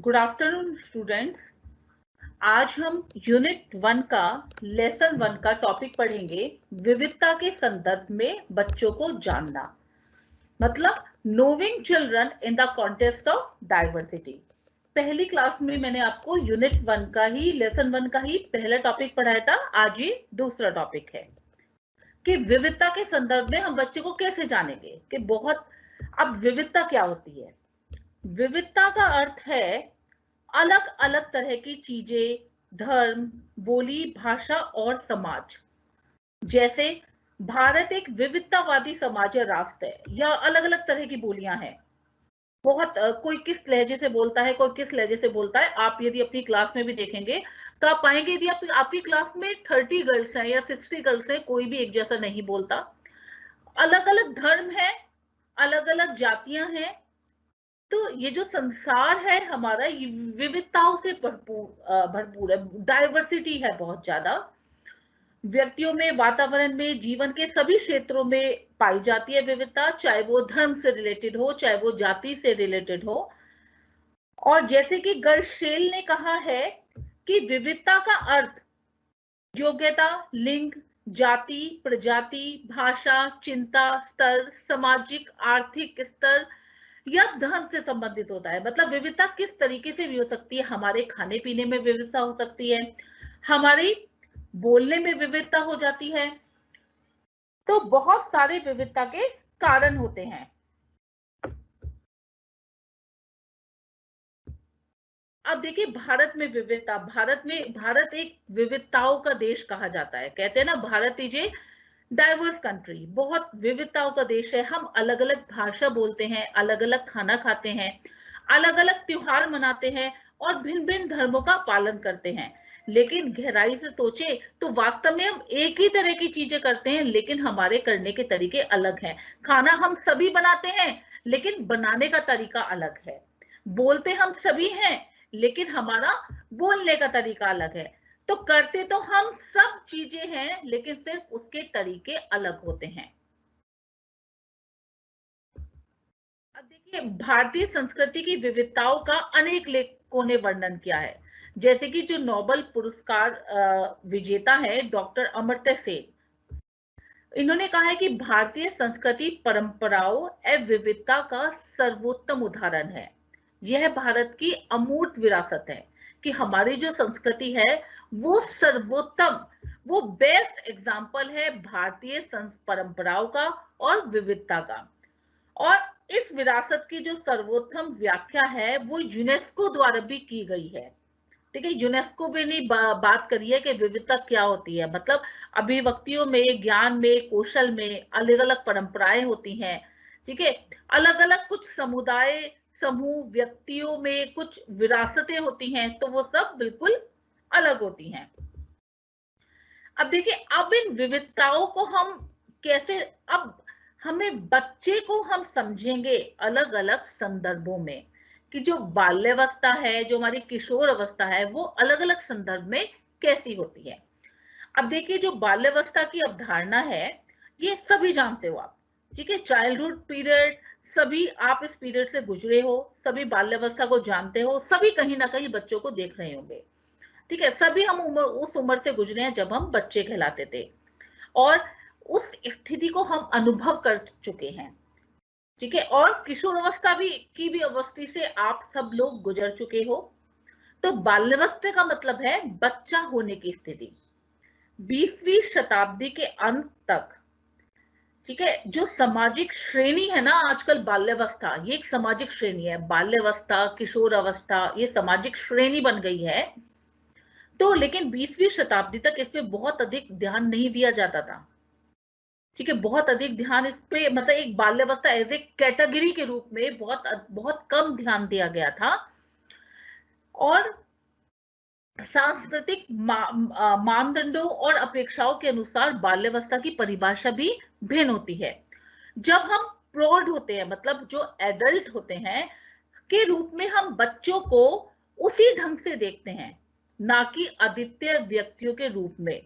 Good afternoon students. आज हम unit 1 का लेसन 1 का टॉपिक पढ़ेंगे, विविधता के संदर्भ में बच्चों को जानना, मतलब नोविंग children in the context of diversity. पहली क्लास में मैंने आपको यूनिट 1 का ही लेसन 1 का ही पहला टॉपिक पढ़ाया था। आज ये दूसरा टॉपिक है कि विविधता के संदर्भ में हम बच्चे को कैसे जानेंगे कि अब विविधता क्या होती है। विविधता का अर्थ है अलग अलग तरह की चीजें, धर्म, बोली, भाषा और समाज। जैसे भारत एक विविधतावादी समाज या राष्ट्र है, या अलग अलग तरह की बोलियां हैं। कोई किस लहजे से बोलता है, कोई किस लहजे से बोलता है। आप यदि अपनी क्लास में भी देखेंगे तो आप पाएंगे यदि आपकी क्लास में 30 गर्ल्स हैं या 60 गर्ल्स हैं, कोई भी एक जैसा नहीं बोलता। अलग अलग धर्म है, अलग अलग जातियां हैं। तो ये जो संसार है हमारा, ये विविधताओं से भरपूर है, डाइवर्सिटी है बहुत ज्यादा। व्यक्तियों में, वातावरण में, जीवन के सभी क्षेत्रों में पाई जाती है विविधता, चाहे वो धर्म से रिलेटेड हो, चाहे वो जाति से रिलेटेड हो। और जैसे कि गर्शेल ने कहा है कि विविधता का अर्थ योग्यता, लिंग, जाति, प्रजाति, भाषा, चिंता, स्तर, सामाजिक, आर्थिक स्तर या धर्म से संबंधित होता है। मतलब विविधता किस तरीके से भी हो सकती है। हमारे खाने पीने में विविधता हो सकती है, हमारी बोलने में विविधता हो जाती है। तो बहुत सारे विविधता के कारण होते हैं। अब देखिए भारत में विविधता, भारत एक विविधताओं का देश कहा जाता है। कहते हैं ना, Bharat is a diverse country, बहुत विविधताओं का देश है। हम अलग अलग भाषा बोलते हैं, अलग अलग खाना खाते हैं, अलग अलग त्योहार मनाते हैं और भिन्न भिन्न धर्मों का पालन करते हैं। लेकिन गहराई से सोचे तो वास्तव में हम एक ही तरह की चीजें करते हैं, लेकिन हमारे करने के तरीके अलग हैं। खाना हम सभी बनाते हैं, लेकिन बनाने का तरीका अलग है। बोलते हम सभी हैं, लेकिन हमारा बोलने का तरीका अलग है। तो करते तो हम सब चीजें हैं, लेकिन सिर्फ उसके तरीके अलग होते हैं। अब देखिए भारतीय संस्कृति की विविधताओं का अनेक लेखकों ने वर्णन किया है। जैसे कि जो नोबेल पुरस्कार विजेता है डॉक्टर अमर्त्य सेन, इन्होंने कहा है कि भारतीय संस्कृति परंपराओं एवं विविधता का सर्वोत्तम उदाहरण है। यह भारत की अमूर्त विरासत है कि हमारी जो संस्कृति है वो सर्वोत्तम, वो बेस्ट एग्जाम्पल है भारतीय परंपराओं का और विविधता का। और इस विरासत की जो सर्वोत्तम व्याख्या है वो यूनेस्को द्वारा भी की गई है। ठीक है, यूनेस्को भी ने बात करी है कि विविधता क्या होती है। मतलब अभिव्यक्तियों में, ज्ञान में, कौशल में अलग अलग परंपराएं होती हैं। ठीक है, अलग अलग कुछ समुदाय, समूह, व्यक्तियों में कुछ विरासतें होती हैं, तो वो सब बिल्कुल अलग होती हैं। अब देखिए, अब इन विविधताओं को हम कैसे, अब हमें बच्चे को हम समझेंगे अलग अलग संदर्भों में कि जो बाल्यावस्था है, जो हमारी किशोर अवस्था है, वो अलग अलग संदर्भ में कैसी होती है। अब देखिए, जो बाल्यावस्था की अवधारणा है ये सभी जानते हो आप। ठीक है, चाइल्डहुड पीरियड, सभी आप इस पीरियड से गुजरे हो, सभी बाल्यावस्था को जानते हो, सभी कहीं ना कहीं बच्चों को देख रहे होंगे। ठीक है, सभी हम उस उम्र से गुजरे हैं जब हम बच्चे कहलाते थे, और उस स्थिति को हम अनुभव कर चुके हैं। ठीक है, और किशोर अवस्था भी अवस्थी से आप सब लोग गुजर चुके हो। तो बाल्यावस्था का मतलब है बच्चा होने की स्थिति। 20वीं शताब्दी के अंत तक, ठीक है, जो सामाजिक श्रेणी है ना आजकल, बाल्यावस्था ये एक सामाजिक श्रेणी है। बाल्यावस्था, किशोर अवस्था, ये सामाजिक श्रेणी बन गई है। तो लेकिन 20वीं शताब्दी तक इस पे बहुत अधिक ध्यान नहीं दिया जाता था। ठीक है, बहुत अधिक ध्यान इस पे, मतलब एक बाल्यावस्था एज ए कैटेगरी के रूप में बहुत बहुत कम ध्यान दिया गया था। और सांस्कृतिक मानदंडों और अपेक्षाओं के अनुसार बाल्यावस्था की परिभाषा भी भिन्न होती है। जब हम प्रौढ़ होते हैं, मतलब जो एडल्ट होते हैं के रूप में, हम बच्चों को उसी ढंग से देखते हैं, ना कि अद्वितीय व्यक्तियों के रूप में।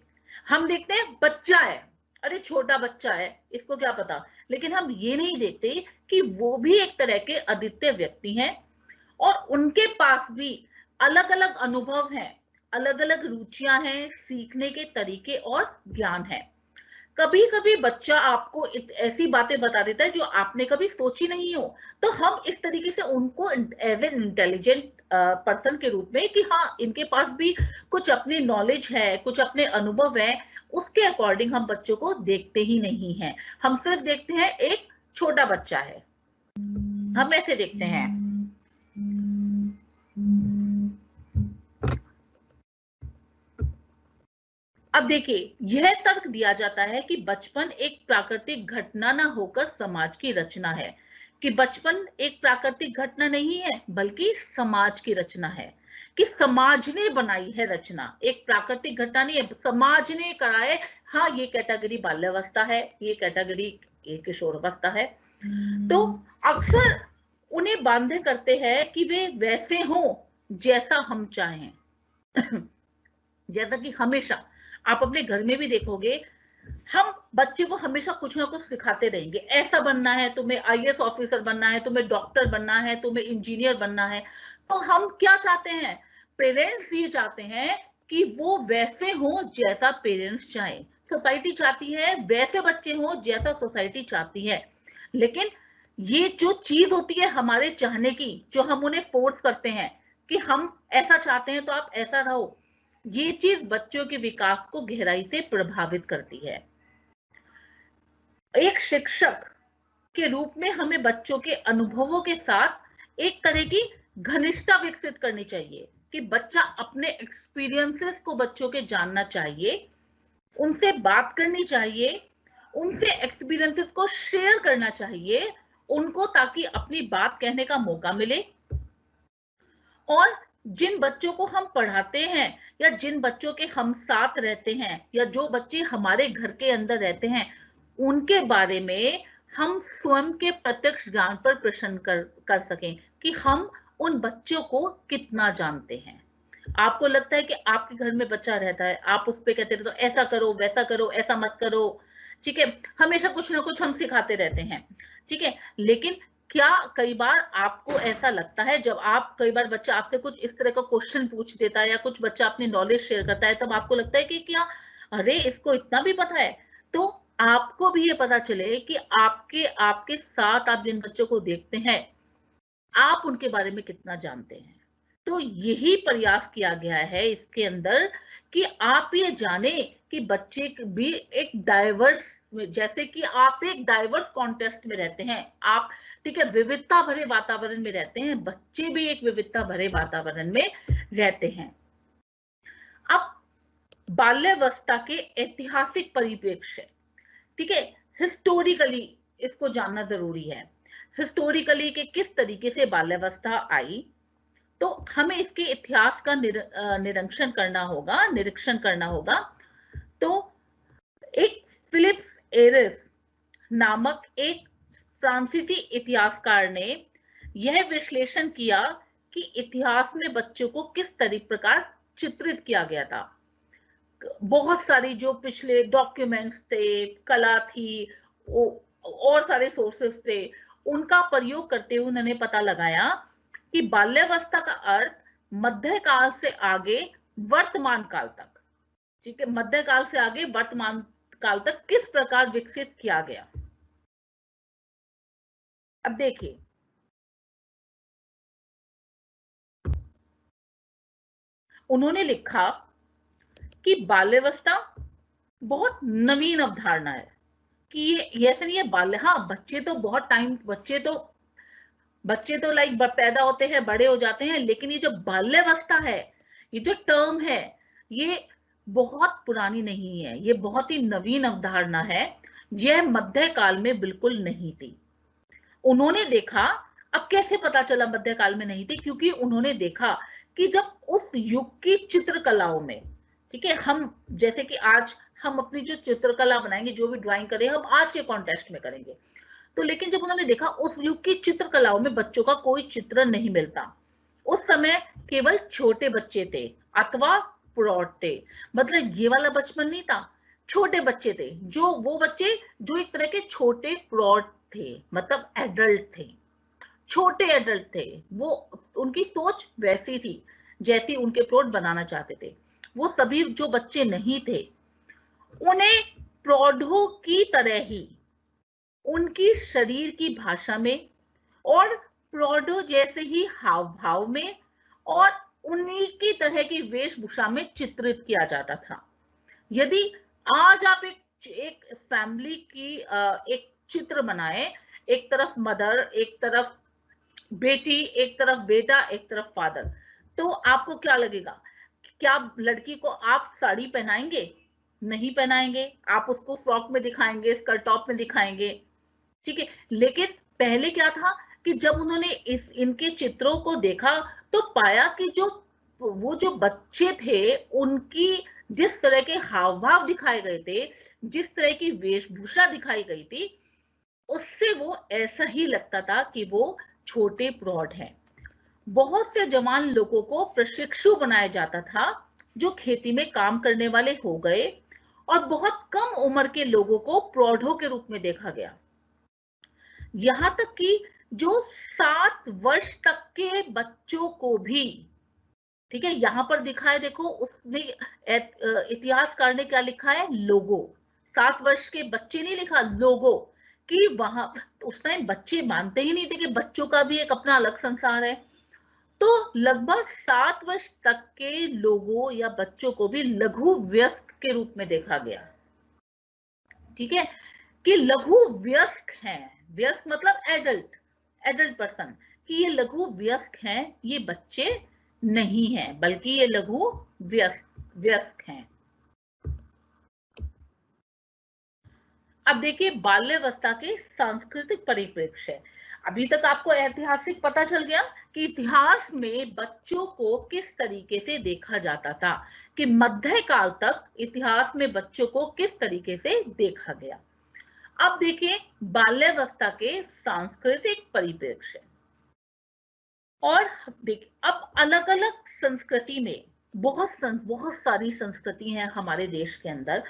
हम देखते हैं बच्चा है, अरे छोटा बच्चा है, इसको क्या पता। लेकिन हम ये नहीं देखते कि वो भी एक तरह के अद्वितीय व्यक्ति हैं, और उनके पास भी अलग अलग अनुभव हैं, अलग अलग रुचियां हैं, सीखने के तरीके और ज्ञान है। कभी कभी बच्चा आपको ऐसी बातें बता देता है जो आपने कभी सोची नहीं हो, तो हम इस तरीके से उनको एज एन इंटेलिजेंट पर्सन के रूप में, कि हाँ इनके पास भी कुछ अपनी नॉलेज है, कुछ अपने अनुभव है, उसके अकॉर्डिंग हम बच्चों को देखते ही नहीं हैं। हम सिर्फ देखते हैं एक छोटा बच्चा है, हम ऐसे देखते हैं। अब देखिए, यह तर्क दिया जाता है कि बचपन एक प्राकृतिक घटना ना होकर समाज की रचना है, कि बचपन एक प्राकृतिक घटना नहीं है बल्कि समाज की रचना है, कि समाज ने बनाई है रचना, एक प्राकृतिक घटना नहीं है, समाज ने करा है। हाँ, ये कैटेगरी बाल्यावस्था है, ये कैटेगरी किशोरावस्था है। तो अक्सर उन्हें बांधे करते हैं कि वे वैसे हों जैसा हम चाहें। जैसा कि हमेशा आप अपने घर में भी देखोगे, हम बच्चे को हमेशा कुछ ना कुछ सिखाते रहेंगे, ऐसा बनना है तुम्हें, आईएएस ऑफिसर बनना है तुम्हें, डॉक्टर बनना है तुम्हें, इंजीनियर बनना है। तो हम क्या चाहते हैं, पेरेंट्स ये चाहते हैं कि वो वैसे हो जैसा पेरेंट्स चाहें, सोसाइटी चाहती है वैसे बच्चे हो जैसा सोसाइटी चाहती है। लेकिन ये जो चीज होती है हमारे चाहने की, जो हम उन्हें फोर्स करते हैं कि हम ऐसा चाहते हैं तो आप ऐसा रहो, ये चीज बच्चों के विकास को गहराई से प्रभावित करती है। एक शिक्षक के रूप में हमें बच्चों के अनुभवों के साथ एक तरह की घनिष्ठता विकसित करनी चाहिए, कि बच्चा अपने एक्सपीरियंसेस को बच्चों के जानना चाहिए, उनसे बात करनी चाहिए, उनसे एक्सपीरियंसेस को शेयर करना चाहिए उनको, ताकि अपनी बात कहने का मौका मिले। और जिन बच्चों को हम पढ़ाते हैं या जिन बच्चों के हम साथ रहते हैं या जो बच्चे हमारे घर के अंदर रहते हैं, उनके बारे में हम स्वयं के प्रत्यक्ष ज्ञान पर प्रश्न कर सकें कि हम उन बच्चों को कितना जानते हैं। आपको लगता है कि आपके घर में बच्चा रहता है, आप उस पर कहते रहते हो ऐसा करो वैसा करो ऐसा मत करो, ठीक है, हमेशा कुछ ना कुछ हम सिखाते रहते हैं, ठीक है। लेकिन क्या कई बार आपको ऐसा लगता है, जब आप कई बार बच्चा आपसे कुछ इस तरह का क्वेश्चन पूछ देता है या कुछ बच्चा अपनी नॉलेज शेयर करता है, तब आपको लगता है कि क्या अरे इसको इतना भी पता है? तो आपको भी ये पता चले कि आपके आपके साथ आप जिन बच्चों को देखते हैं, आप उनके बारे में कितना जानते हैं। तो यही प्रयास किया गया है इसके अंदर, कि आप ये जाने कि बच्चे भी एक डाइवर्स, जैसे कि आप एक डाइवर्स कॉन्टेस्ट में रहते हैं, आप ठीक है विविधता भरे वातावरण में रहते हैं, बच्चे भी एक विविधता भरे वातावरण में रहते हैं। अब बाल्यावस्था के ऐतिहासिक परिप्रेक्ष्य, ठीक है, हिस्टोरिकली इसको जानना जरूरी है। हिस्टोरिकली के किस तरीके से बाल्यावस्था आई, तो हमें इसके इतिहास का निरीक्षण करना होगा। तो एक फिलिप्स एरिस नामक एक फ्रांसीसी इतिहासकार ने यह विश्लेषण किया कि इतिहास में बच्चों को किस प्रकार चित्रित किया गया था। बहुत सारी जो पिछले डॉक्यूमेंट्स थे, कला थी, और सारे सोर्सेस थे, उनका प्रयोग करते हुए उन्होंने पता लगाया कि बाल्यावस्था का अर्थ मध्यकाल से आगे वर्तमान काल तक, ठीक है, मध्यकाल से आगे वर्तमान काल तक किस प्रकार विकसित किया गया। अब देखिए, उन्होंने लिखा कि बाल्यावस्था बहुत नवीन अवधारणा है, कि ये ऐसे नहीं है बाल्य, हाँ बच्चे तो बहुत टाइम, बच्चे तो लाइक पैदा होते हैं बड़े हो जाते हैं, लेकिन ये जो बाल्यावस्था है, ये जो टर्म है, ये बहुत पुरानी नहीं है, ये बहुत ही नवीन अवधारणा है, यह मध्यकाल में बिल्कुल नहीं थी। उन्होंने देखा, अब कैसे पता चला मध्यकाल में नहीं थी, क्योंकि उन्होंने देखा कि जब उस युग की चित्रकलाओं में, ठीक है, हम जैसे कि आज हम अपनी जो चित्रकला बनाएंगे, जो भी ड्राइंग करें हम आज के कॉन्टेक्स्ट में करेंगे, तो लेकिन जब उन्होंने देखा उस युग की चित्रकलाओं में बच्चों का कोई चित्र नहीं मिलता। उस समय केवल छोटे बच्चे थे अथवा प्रौढ़ थे, मतलब ये वाला बचपन नहीं था, छोटे बच्चे थे, जो वो बच्चे जो एक तरह के छोटे प्रौढ़ थे, मतलब एडल्ट थे, छोटे एडल्ट थे, वो उनकी सोच वैसी थी जैसी उनके प्रौढ़ बनाना चाहते थे। वो सभी जो बच्चे नहीं थे, उन्हें प्रौढ़ों की तरह ही उनकी शरीर की भाषा में और प्रौढ़ों जैसे ही हाव भाव में और उन्हीं की तरह की वेशभूषा में चित्रित किया जाता था। यदि आज आप एक फैमिली की एक चित्र बनाए, एक तरफ मदर, एक तरफ बेटी, एक तरफ बेटा, एक तरफ फादर, तो आपको क्या लगेगा? क्या लड़की को आप साड़ी पहनाएंगे? नहीं पहनाएंगे। आप उसको फ्रॉक में दिखाएंगे, स्कर्ट टॉप में दिखाएंगे, ठीक है। लेकिन पहले क्या था कि जब उन्होंने इनके चित्रों को देखा तो पाया कि वो जो बच्चे थे, उनकी जिस तरह के हाव भाव दिखाए गए थे, जिस तरह की वेशभूषा दिखाई गई थी, उससे वो ऐसा ही लगता था कि वो छोटे प्रौढ़ हैं। बहुत से जवान लोगों को प्रशिक्षु बनाया जाता था जो खेती में काम करने वाले हो गए, और बहुत कम उम्र के लोगों को प्रौढ़ों के रूप में देखा गया। यहां तक कि जो 7 वर्ष तक के बच्चों को भी, ठीक है, यहां पर दिखाए, देखो उसने इतिहासकार ने क्या लिखा है? लोगो। 7 वर्ष के बच्चे नहीं लिखा, लोगो। कि वहां उस टाइम बच्चे मानते ही नहीं थे कि बच्चों का भी एक अपना अलग संसार है। तो लगभग 7 वर्ष तक के लोगों या बच्चों को भी लघु वयस्क के रूप में देखा गया, ठीक है, कि लघु वयस्क हैं। वयस्क मतलब एडल्ट, एडल्ट पर्सन, कि ये लघु वयस्क हैं, ये बच्चे नहीं हैं, बल्कि ये लघु वयस्क हैं। अब देखिए बाल्यावस्था के सांस्कृतिक परिप्रेक्ष्य। अभी तक आपको ऐतिहासिक पता चल गया कि इतिहास में बच्चों को किस तरीके से देखा जाता था, कि मध्यकाल तक इतिहास में बच्चों को किस तरीके से देखा गया। अब देखिए बाल्यावस्था के सांस्कृतिक परिप्रेक्ष्य। और देखिए अब अलग अलग संस्कृति में बहुत सारी संस्कृति हैं हमारे देश के अंदर।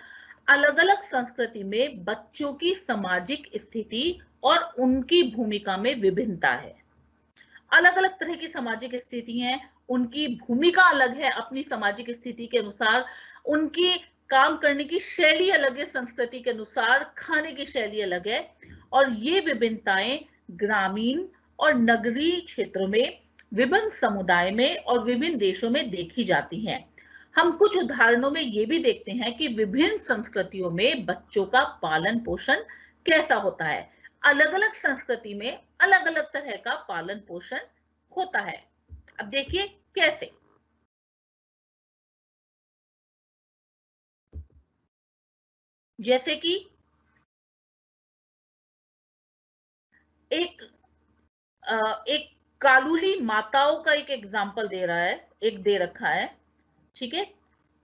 अलग अलग संस्कृति में बच्चों की सामाजिक स्थिति और उनकी भूमिका में विभिन्नता है। अलग अलग तरह की सामाजिक स्थिति हैं, उनकी भूमिका अलग है अपनी सामाजिक स्थिति के अनुसार, उनकी काम करने की शैली अलग है संस्कृति के अनुसार, खाने की शैली अलग है। और ये विभिन्नताएं ग्रामीण और नगरीय क्षेत्रों में, विभिन्न समुदाय में और विभिन्न देशों में देखी जाती हैं। हम कुछ उदाहरणों में ये भी देखते हैं कि विभिन्न संस्कृतियों में बच्चों का पालन पोषण कैसा होता है। अलग अलग संस्कृति में अलग अलग तरह का पालन पोषण होता है। अब देखिए कैसे। जैसे कि एक एक कालूली माताओं का एक एग्जाम्पल दे रहा है, एक दे रखा है, ठीक है,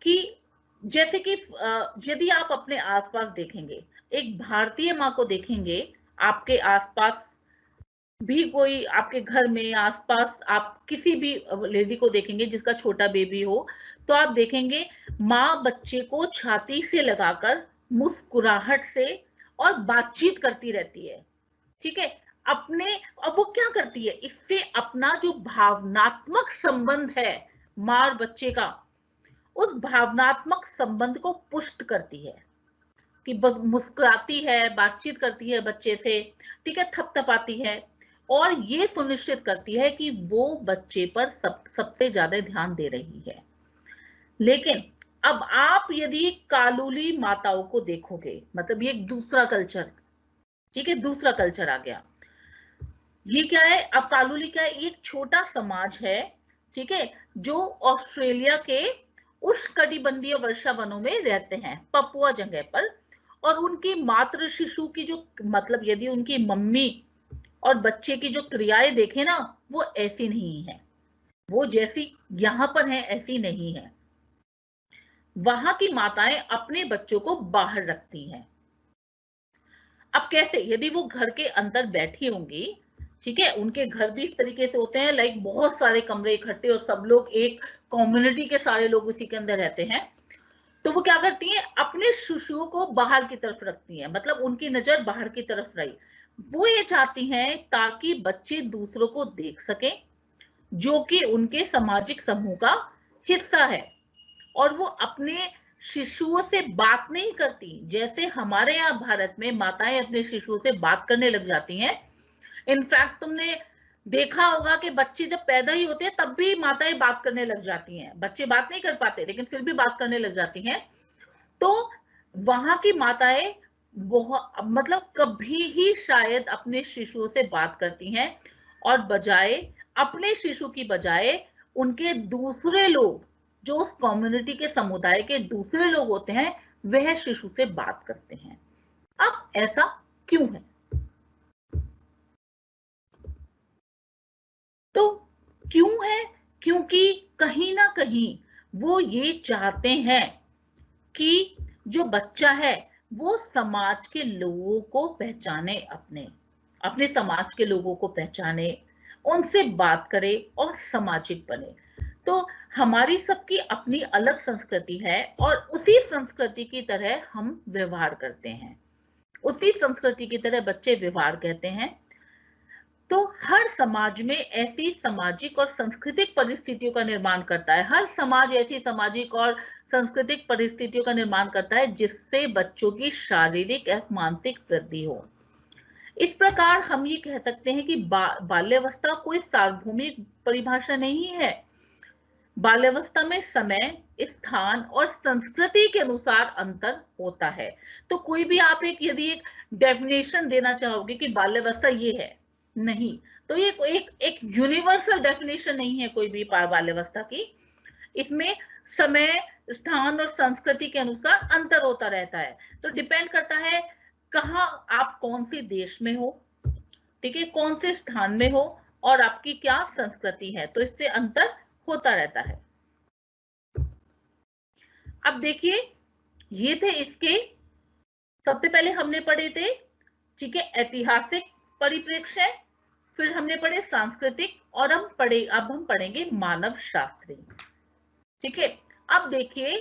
कि जैसे कि यदि आप अपने आसपास देखेंगे, एक भारतीय माँ को देखेंगे, आपके आसपास भी कोई आपके घर में आसपास आप किसी भी लेडी को देखेंगे जिसका छोटा बेबी हो, तो आप देखेंगे माँ बच्चे को छाती से लगाकर मुस्कुराहट से और बातचीत करती रहती है, ठीक है। अपने अब वो क्या करती है, इससे अपना जो भावनात्मक संबंध है माँ और बच्चे का, उस भावनात्मक संबंध को पुष्ट करती है, कि बस मुस्कुराती है, बातचीत करती है बच्चे से, ठीक है, थपथपाती है, और ये सुनिश्चित करती है कि वो बच्चे पर सबसे ज्यादा ध्यान दे रही है। लेकिन अब आप यदि कालूली माताओं को देखोगे, मतलब ये एक दूसरा कल्चर, ठीक है, दूसरा कल्चर आ गया। ये क्या है, अब कालूली क्या है, एक छोटा समाज है, ठीक है, जो ऑस्ट्रेलिया के उष्णकटिबंधीय वर्षा वनों में रहते हैं, पपुआ जगह पर। और उनकी मातृ शिशु की जो, मतलब यदि उनकी मम्मी और बच्चे की जो क्रियाएं देखें ना, वो ऐसी नहीं है, वो जैसी यहां पर है ऐसी नहीं है। वहां की माताएं अपने बच्चों को बाहर रखती हैं। अब कैसे, यदि वो घर के अंदर बैठी होंगी, ठीक है, उनके घर भी इस तरीके से होते हैं, लाइक बहुत सारे कमरे इकट्ठे और सब लोग एक कम्युनिटी के सारे लोग उसी के अंदर रहते हैं, तो वो क्या करती हैं, अपने शिशुओं को बाहर की तरफ रखती हैं, मतलब उनकी नजर बाहर की तरफ रही। वो ये चाहती हैं ताकि बच्चे दूसरों को देख सकें जो कि उनके सामाजिक समूह का हिस्सा है, और वो अपने शिशुओं से बात नहीं करती जैसे हमारे यहाँ भारत में माताएं अपने शिशुओं से बात करने लग जाती हैं। इनफैक्ट तुमने देखा होगा कि बच्चे जब पैदा ही होते हैं तब भी माताएं बात करने लग जाती हैं। बच्चे बात नहीं कर पाते लेकिन फिर भी बात करने लग जाती हैं। तो वहां की माताएं बहुत, मतलब कभी ही शायद अपने शिशुओं से बात करती हैं, और बजाय अपने शिशु की बजाय उनके दूसरे लोग जो उस कम्युनिटी के समुदाय के दूसरे लोग होते हैं वह शिशु से बात करते हैं। अब ऐसा क्यों है? तो क्यों है? क्योंकि कहीं ना कहीं वो ये चाहते हैं कि जो बच्चा है वो समाज के लोगों को पहचाने, अपने अपने समाज के लोगों को पहचाने, उनसे बात करे और सामाजिक बने। तो हमारी सबकी अपनी अलग संस्कृति है और उसी संस्कृति की तरह हम व्यवहार करते हैं, उसी संस्कृति की तरह बच्चे व्यवहार करते हैं। तो हर समाज में ऐसी सामाजिक और सांस्कृतिक परिस्थितियों का निर्माण करता है। हर समाज ऐसी सामाजिक और सांस्कृतिक परिस्थितियों का निर्माण करता है जिससे बच्चों की शारीरिक और मानसिक वृद्धि हो। इस प्रकार हम ये कह सकते हैं कि बाल्यावस्था कोई सार्वभौमिक परिभाषा नहीं है। बाल्यावस्था में समय, स्थान और संस्कृति के अनुसार अंतर होता है। तो कोई भी आप यदि एक डेफिनेशन देना चाहोगे कि बाल्यावस्था ये है, नहीं, तो ये एक यूनिवर्सल डेफिनेशन नहीं है कोई भी बाल्यावस्था की। इसमें समय, स्थान और संस्कृति के अनुसार अंतर होता रहता है। तो डिपेंड करता है कहाँ आप कौन से देश में हो, ठीक है, कौन से स्थान में हो और आपकी क्या संस्कृति है, तो इससे अंतर होता रहता है। अब देखिए, ये थे इसके, सबसे पहले हमने पढ़े थे, ठीक है, ऐतिहासिक परिप्रेक्ष्य, फिर हमने पढ़े सांस्कृतिक, और अब हम पढ़ेंगे मानव शास्त्री। ठीक है, अब देखिए,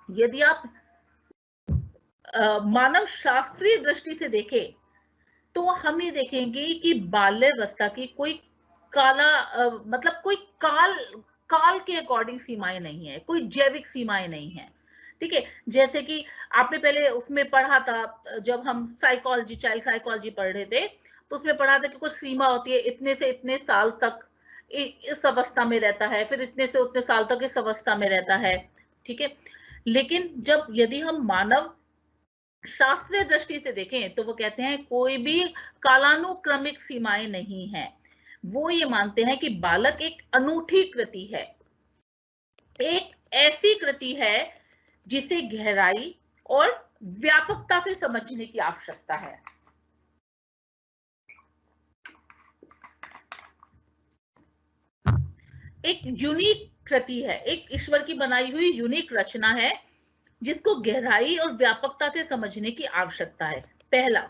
यदि आप मानव शास्त्रीय दृष्टि से देखें तो हम ये देखेंगे कि बाल्यावस्था की कोई मतलब कोई काल के अकॉर्डिंग सीमाएं नहीं है, कोई जैविक सीमाएं नहीं है। ठीक है, जैसे कि आपने पहले उसमें पढ़ा था जब हम साइकोलॉजी, चाइल्ड साइकोलॉजी पढ़ रहे थे, तो उसमें पढ़ा था कि कुछ सीमा होती है, इतने से इतने साल तक इस अवस्था में रहता है, फिर इतने से उतने साल तक इस अवस्था में रहता है। ठीक है, लेकिन यदि हम मानव शास्त्रीय दृष्टि से देखें तो वो कहते हैं कोई भी कालानुक्रमिक सीमाएं नहीं है। वो ये मानते हैं कि बालक एक अनूठी कृति है, एक ऐसी कृति है जिसे गहराई और व्यापकता से समझने की आवश्यकता है। एक यूनिक कृति है, एक ईश्वर की बनाई हुई यूनिक रचना है जिसको गहराई और व्यापकता से समझने की आवश्यकता है। पहला,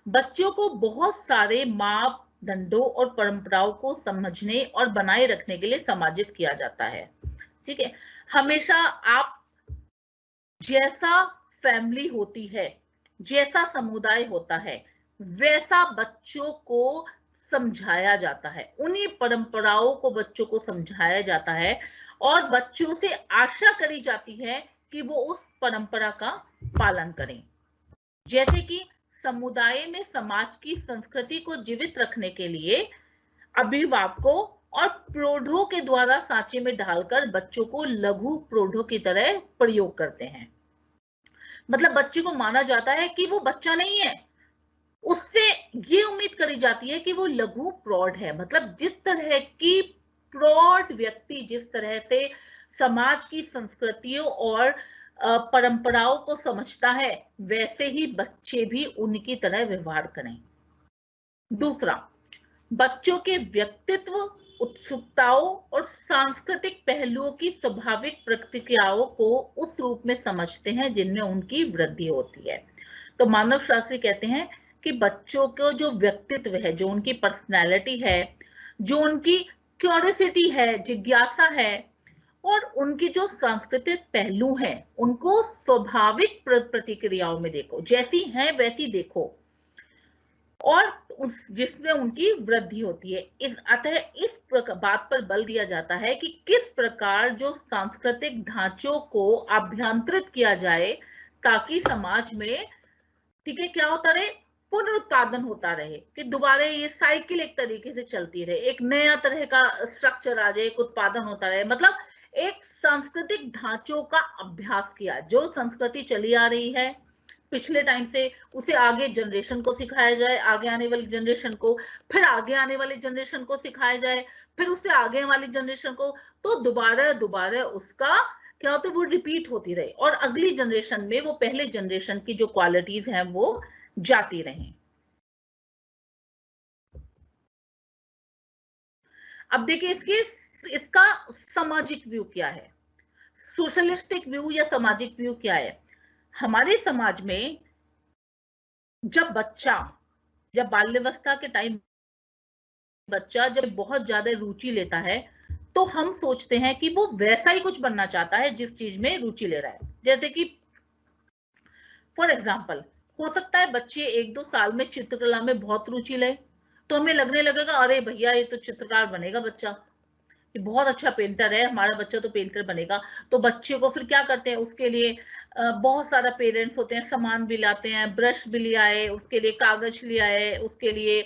बच्चों को बहुत सारे मापदंडों और परंपराओं को समझने और बनाए रखने के लिए समाजित किया जाता है। ठीक है, हमेशा आप जैसा फैमिली होती है, जैसा समुदाय होता है, वैसा बच्चों को समझाया जाता है, उन्हीं परंपराओं को बच्चों को समझाया जाता है और बच्चों से आशा करी जाती है कि वो उस परंपरा का पालन करें। जैसे कि समुदाय में समाज की संस्कृति को जीवित रखने के लिए अभिभावकों और प्रौढ़ों के द्वारा सांचे में डालकर बच्चों को लघु प्रौढ़ों की तरह प्रयोग करते हैं। मतलब बच्चे को माना जाता है कि वो बच्चा नहीं है, उससे ये उम्मीद करी जाती है कि वो लघु प्रौढ़ है। मतलब जिस तरह की प्रौढ़ व्यक्ति जिस तरह से समाज की संस्कृतियों और परंपराओं को समझता है, वैसे ही बच्चे भी उनकी तरह व्यवहार करें। दूसरा, बच्चों के व्यक्तित्व, उत्सुकताओं और सांस्कृतिक पहलुओं की स्वाभाविक प्रतिक्रियाओं को उस रूप में समझते हैं जिनमें उनकी वृद्धि होती है। तो मानव शास्त्री कहते हैं कि बच्चों को जो व्यक्तित्व है, जो उनकी पर्सनैलिटी है, जो उनकी क्यूरियोसिटी है, जिज्ञासा है, और उनकी जो सांस्कृतिक पहलू हैं, उनको स्वाभाविक प्रतिक्रियाओं में देखो, जैसी हैं वैसी देखो। और जिसमें उनकी वृद्धि होती है। अतः इस बात पर बल दिया जाता है कि किस प्रकार जो सांस्कृतिक ढांचों को अभ्यंतरित किया जाए ताकि समाज में, ठीक है, क्या होता रहे, पुनरुत्पादन होता रहे, कि दोबारा ये साइकिल एक तरीके से चलती रहे, एक नया तरह का स्ट्रक्चर आ जाए, एक उत्पादन होता रहे, मतलब एक सांस्कृतिक ढांचों का अभ्यास किया। जो संस्कृति चली आ रही है पिछले टाइम से, उसे आगे जनरेशन को सिखाया जाए, आगे आने वाली जनरेशन को, फिर आगे आने वाली जनरेशन को सिखाया जाए, फिर उससे आगे वाली जनरेशन को, तो दोबारा दोबारा उसका क्या होता है, वो रिपीट होती रहे और अगली जनरेशन में वो पहले जनरेशन की जो क्वालिटीज हैं वो जाती रहें। अब देखिए इसका सामाजिक व्यू क्या है, सोशलिस्टिक व्यू या सामाजिक व्यू क्या है। हमारे समाज में जब बच्चा, जब बाल्यावस्था के टाइम बच्चा जब बहुत ज्यादा रुचि लेता है, तो हम सोचते हैं कि वो वैसा ही कुछ बनना चाहता है जिस चीज में रुचि ले रहा है। जैसे कि फॉर एग्जाम्पल, हो सकता है बच्चे 1-2 साल में चित्रकला में बहुत रुचि ले, तो हमें लगने लगेगा अरे भैया ये तो चित्रकार बनेगा बच्चा, ये बहुत अच्छा पेंटर है, हमारा बच्चा तो पेंटर बनेगा। तो बच्चे को फिर क्या करते हैं, उसके लिए बहुत सारा पेरेंट्स होते हैं, सामान भी लाते हैं, ब्रश भी ले आए, उसके लिए कागज ले आए, उसके लिए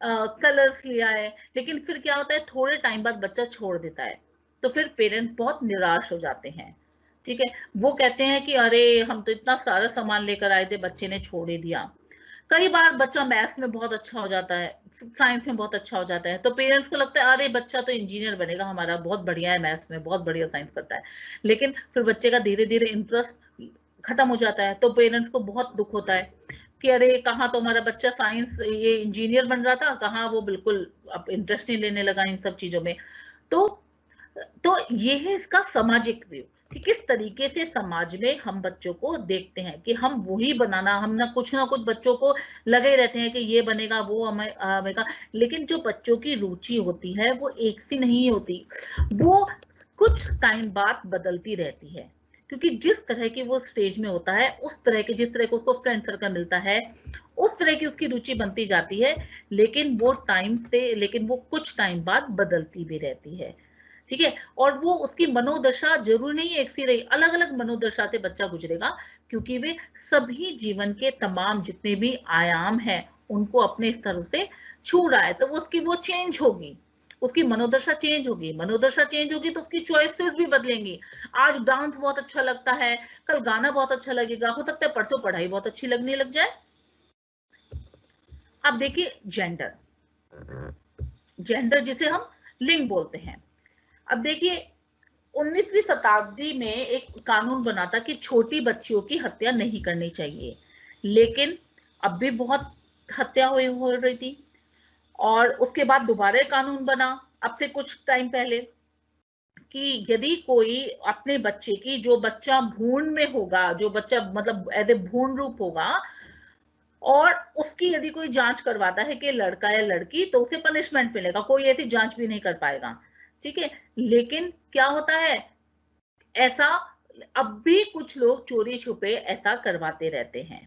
कलर्स ले आए। लेकिन फिर क्या होता है, थोड़े टाइम बाद बच्चा छोड़ देता है, तो फिर पेरेंट्स बहुत निराश हो जाते हैं। ठीक है, वो कहते हैं कि अरे हम तो इतना सारा सामान लेकर आए थे, बच्चे ने छोड़ ही दिया। कई बार बच्चा मैथ्स में बहुत अच्छा हो जाता है, साइंस में बहुत अच्छा हो जाता है, तो पेरेंट्स को लगता है अरे बच्चा तो इंजीनियर बनेगा हमारा, बहुत बढ़िया है मैथ्स में, बहुत बढ़िया साइंस करता है। लेकिन फिर बच्चे का धीरे धीरे इंटरेस्ट खत्म हो जाता है, तो पेरेंट्स को बहुत दुख होता है कि अरे कहाँ तो हमारा बच्चा साइंस ये इंजीनियर बन रहा था, कहाँ वो बिल्कुल अब इंटरेस्ट नहीं लेने लगा इन सब चीजों में। तो ये है इसका सामाजिक व्यू, कि किस तरीके से समाज में हम बच्चों को देखते हैं कि हम वही बनाना, हम ना कुछ बच्चों को लगे रहते हैं कि ये बनेगा वो हमें बनेगा। लेकिन जो बच्चों की रुचि होती है वो एक सी नहीं होती, वो कुछ टाइम बाद बदलती रहती है, क्योंकि जिस तरह की वो स्टेज में होता है, उस तरह के, जिस तरह को उसको फ्रेंड सर्कल मिलता है, उस तरह की उसकी रुचि बनती जाती है। लेकिन वो कुछ टाइम बाद बदलती भी रहती है। ठीक है, और वो उसकी मनोदशा जरूर नहीं एक सी रही, अलग अलग मनोदशा से बच्चा गुजरेगा, क्योंकि वे सभी जीवन के तमाम जितने भी आयाम हैं उनको अपने स्तर से छू रहा है, तो उसकी वो चेंज होगी, उसकी मनोदशा चेंज होगी, मनोदशा चेंज होगी तो उसकी चॉइसेस भी बदलेंगी। आज डांस बहुत अच्छा लगता है, कल गाना बहुत अच्छा लगेगा, हो सकता है परसों पढ़ाई बहुत अच्छी लगने लग जाए। अब देखिए जेंडर, जेंडर जिसे हम लिंग बोलते हैं। अब देखिए 19वीं शताब्दी में एक कानून बना था कि छोटी बच्चियों की हत्या नहीं करनी चाहिए, लेकिन अब भी बहुत हत्या हो रही थी। और उसके बाद दोबारा कानून बना अब से कुछ टाइम पहले कि यदि कोई अपने बच्चे की, जो बच्चा भ्रूण में होगा, जो बच्चा मतलब एज ए भ्रूण रूप होगा, और उसकी यदि कोई जांच करवाता है कि लड़का या लड़की, तो उसे पनिशमेंट मिलेगा, कोई ऐसी जांच भी नहीं कर पाएगा। ठीक है, लेकिन क्या होता है, ऐसा अब भी कुछ लोग चोरी छुपे ऐसा करवाते रहते हैं।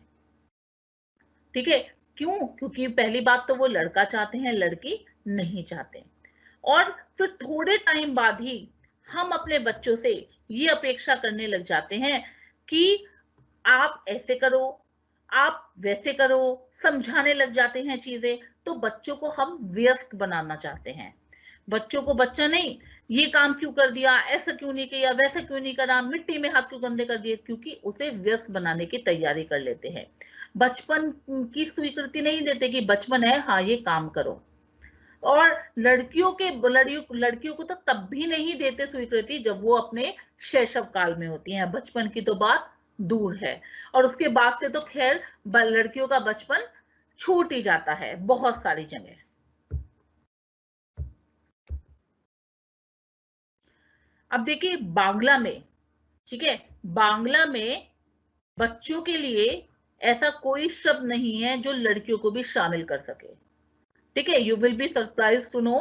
ठीक है, क्यों? क्योंकि पहली बात तो वो लड़का चाहते हैं, लड़की नहीं चाहते। और फिर थोड़े टाइम बाद ही हम अपने बच्चों से ये अपेक्षा करने लग जाते हैं कि आप ऐसे करो, आप वैसे करो, समझाने लग जाते हैं चीजें। तो बच्चों को हम व्यस्क बनाना चाहते हैं, बच्चों को बच्चा नहीं, ये काम क्यों कर दिया, ऐसा क्यों नहीं किया, वैसा क्यों नहीं करा, मिट्टी में हाथ क्यों गंदे कर दिए, क्योंकि उसे व्यस्त बनाने की तैयारी कर लेते हैं। बचपन की स्वीकृति नहीं देते कि बचपन है, हाँ ये काम करो। और लड़कियों को तो तब भी नहीं देते स्वीकृति जब वो अपने शैशव काल में होती हैं, बचपन की तो बात दूर है। और उसके बाद से तो खैर लड़कियों का बचपन छूट ही जाता है बहुत सारी जगह। अब देखिए बांग्ला में, ठीक है, बांग्ला में बच्चों के लिए ऐसा कोई शब्द नहीं है जो लड़कियों को भी शामिल कर सके। ठीक है, you will be surprise to know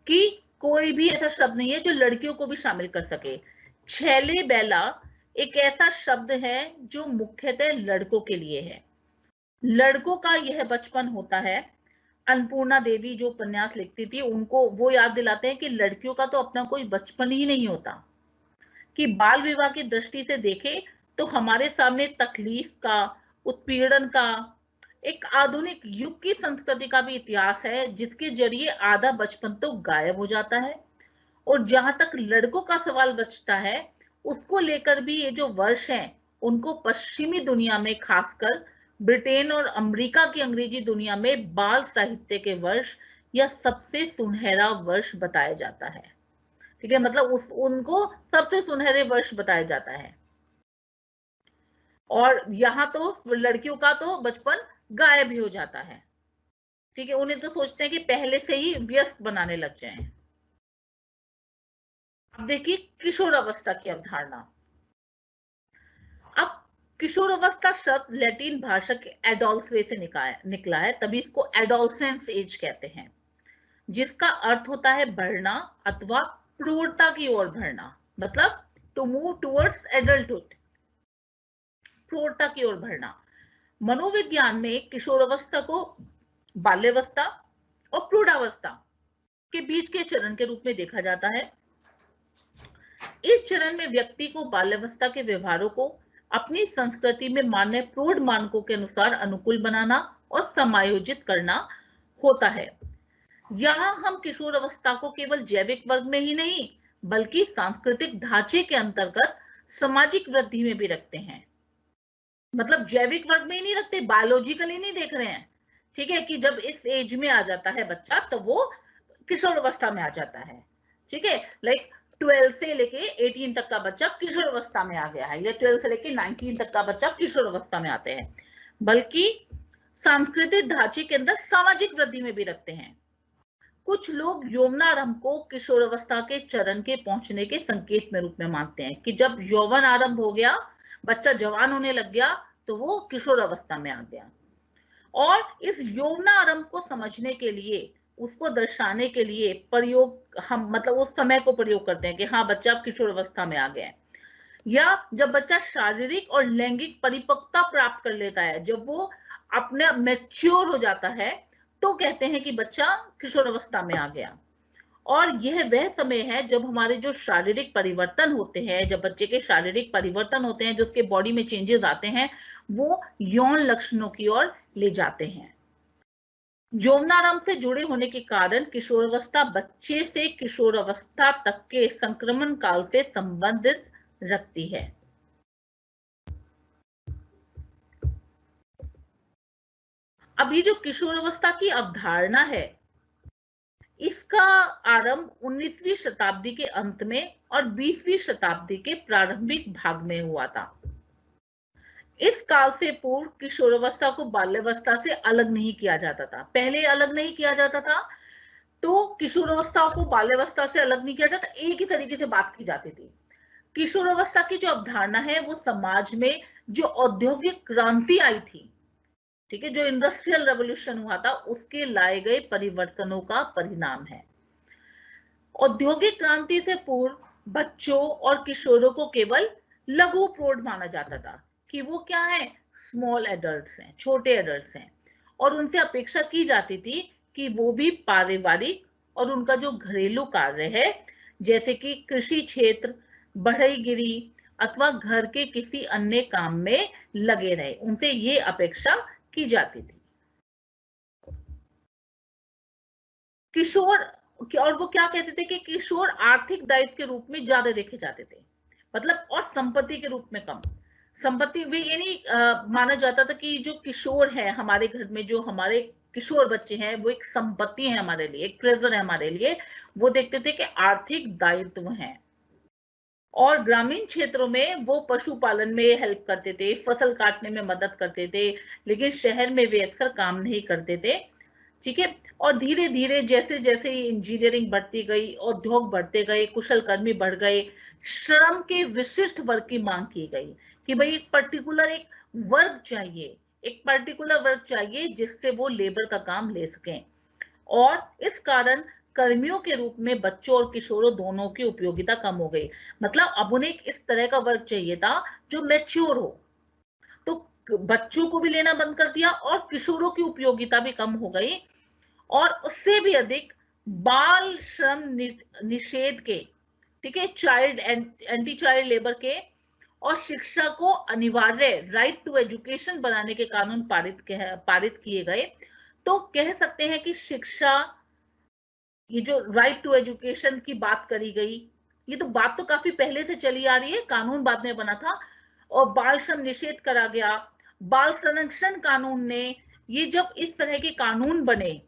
कि कोई भी ऐसा शब्द नहीं है जो लड़कियों को भी शामिल कर सके। छैले बैला एक ऐसा शब्द है जो मुख्यतः लड़कों के लिए है। लड़कों का यह बचपन होता है। अन्नपूर्णा देवी जो उपन्यास लिखती थी, उनको वो याद दिलाते हैं कि लड़कियों का तो अपना कोई बचपन ही नहीं होता। कि बाल विवाह की दृष्टि से देखें तो हमारे सामने तकलीफ का, उत्पीड़न का, एक आधुनिक युग की संस्कृति का भी इतिहास है, जिसके जरिए आधा बचपन तो गायब हो जाता है। और जहां तक लड़कों का सवाल बचता है, उसको लेकर भी ये जो वर्ष हैं, उनको पश्चिमी दुनिया में, खासकर ब्रिटेन और अमेरिका की अंग्रेजी दुनिया में बाल साहित्य के वर्ष या सबसे सुनहरा वर्ष बताया जाता है। ठीक है, मतलब उनको सबसे सुनहरे वर्ष बताया जाता है। और यहाँ तो लड़कियों का तो बचपन गायब ही हो जाता है। ठीक है, उन्हें तो सोचते हैं कि पहले से ही व्यस्त बनाने लग जाएं। अब देखिए किशोरावस्था की अवधारणा। अब किशोरावस्था शब्द लैटिन भाषा के एडोल्फे से निकला है, तभी इसको एडोलसेंस एज कहते हैं, जिसका अर्थ होता है बढ़ना अथवा प्रौढ़ता की ओर बढ़ना, मतलब टू मूव टुवर्ड्स एडल्टहुड, प्रौढ़ता की ओर बढ़ना। मनोविज्ञान में किशोरावस्था को बाल्यावस्था और प्रौढ़ावस्था के बीच के चरण के रूप में देखा जाता है। इस चरण में व्यक्ति को बाल्यावस्था के व्यवहारों को अपनी संस्कृति में मान्य प्रौढ़ मानकों के अनुसार अनुकूल बनाना और समायोजित करना होता है। यहाँ हम किशोर अवस्था को केवल जैविक वर्ग में ही नहीं, बल्कि सांस्कृतिक ढांचे के अंतर्गत सामाजिक वृद्धि में भी रखते हैं। मतलब जैविक वर्ग में ही नहीं रखते, बायोलॉजिकली नहीं देख रहे हैं। ठीक है, कि जब इस एज में आ जाता है बच्चा, तो वो किशोर अवस्था में आ जाता है। ठीक है, लाइक 12 से लेके 18 तक का बच्चा किशोर अवस्था में आ गया है, या 12 से लेके 19 तक का बच्चा किशोर अवस्था में आते हैं, बल्कि सांस्कृतिक ढांचे के अंदर सामाजिक वृद्धि में भी रखते हैं। कुछ लोग यौवनारंभ को किशोर अवस्था के चरण के पहुंचने के संकेत में रूप में मानते हैं, कि जब यौवन आरंभ हो गया, बच्चा जवान होने लग गया, तो वो किशोर अवस्था में आ गया। और इस यौवनारंभ को समझने के लिए, उसको दर्शाने के लिए प्रयोग, हम मतलब उस समय को प्रयोग करते हैं कि हाँ बच्चा अब किशोर अवस्था में आ गया है। या जब बच्चा शारीरिक और लैंगिक परिपक्वता प्राप्त कर लेता है, जब वो अपने मैच्योर हो जाता है, तो कहते हैं कि बच्चा किशोर अवस्था में आ गया। और यह वह समय है जब हमारे जो शारीरिक परिवर्तन होते हैं, जब बच्चे के शारीरिक परिवर्तन होते हैं, जो उसके बॉडी में चेंजेस आते हैं, वो यौन लक्षणों की ओर ले जाते हैं। यौवनारंभ से जुड़े होने के कारण किशोरावस्था बच्चे से किशोरावस्था तक के संक्रमण काल से संबंधित रखती है। अब ये जो किशोरावस्था की अवधारणा है, इसका आरंभ 19वीं शताब्दी के अंत में और 20वीं शताब्दी के प्रारंभिक भाग में हुआ था। इस काल से पूर्व किशोरावस्था को बाल्यावस्था से अलग नहीं किया जाता था। पहले अलग नहीं किया जाता था, तो किशोरावस्था को बाल्यावस्था से अलग नहीं किया जाता, एक ही तरीके से बात की जाती थी। किशोरावस्था की जो अवधारणा है, वो समाज में जो औद्योगिक क्रांति आई थी, ठीक है, जो इंडस्ट्रियल रेवोल्यूशन हुआ था, उसके लाए गए परिवर्तनों का परिणाम है। औद्योगिक क्रांति से पूर्व बच्चों और किशोरों को केवल लघु प्रौढ़ माना जाता था, कि वो क्या है, स्मॉल एडल्ट्स हैं, छोटे एडल्ट्स हैं, और उनसे अपेक्षा की जाती थी कि वो भी पारिवारिक और उनका जो घरेलू कार्य है, जैसे कि कृषि क्षेत्र, बढ़ईगिरी अथवा घर के किसी अन्य काम में लगे रहे, उनसे ये अपेक्षा की जाती थी। किशोर, और वो क्या कहते थे कि किशोर आर्थिक दायित्व के रूप में ज्यादा देखे जाते थे, मतलब, और संपत्ति के रूप में कम। संपत्ति भी ये नहीं माना जाता था कि जो किशोर है हमारे घर में, जो हमारे किशोर बच्चे हैं, वो एक संपत्ति है हमारे लिए, एक ट्रेजर है हमारे लिए। वो देखते थे कि आर्थिक दायित्व है। और ग्रामीण क्षेत्रों में वो पशुपालन में हेल्प करते थे, फसल काटने में मदद करते थे, लेकिन शहर में वे अक्सर काम नहीं करते थे। ठीक है, और धीरे धीरे जैसे जैसे इंजीनियरिंग बढ़ती गई, उद्योग बढ़ते गए, कुशल कर्मी बढ़ गए, श्रम के विशिष्ट वर्ग की मांग की गई, कि भाई एक पर्टिकुलर एक वर्ग चाहिए, एक पर्टिकुलर वर्ग चाहिए जिससे वो लेबर का काम ले सकें। और इस कारण कर्मियों के रूप में बच्चों और किशोरों दोनों की उपयोगिता कम हो गई। मतलब अब उन्हें इस तरह का वर्ग चाहिए था जो मैच्योर हो। तो बच्चों को भी लेना बंद कर दिया और किशोरों की उपयोगिता भी कम हो गई, और उससे भी अधिक बाल श्रम निषेध के, ठीक है, चाइल्ड एंटी चाइल्ड लेबर के, और शिक्षा को अनिवार्य राइट टू एजुकेशन बनाने के कानून पारित किए गए। तो कह सकते हैं कि शिक्षा, ये जो राइट टू एजुकेशन की बात करी गई, ये तो बात तो काफी पहले से चली आ रही है, कानून बाद में बना था, और बाल श्रम निषेध करा गया, बाल संरक्षण कानून ने, ये जब इस तरह के कानून बने,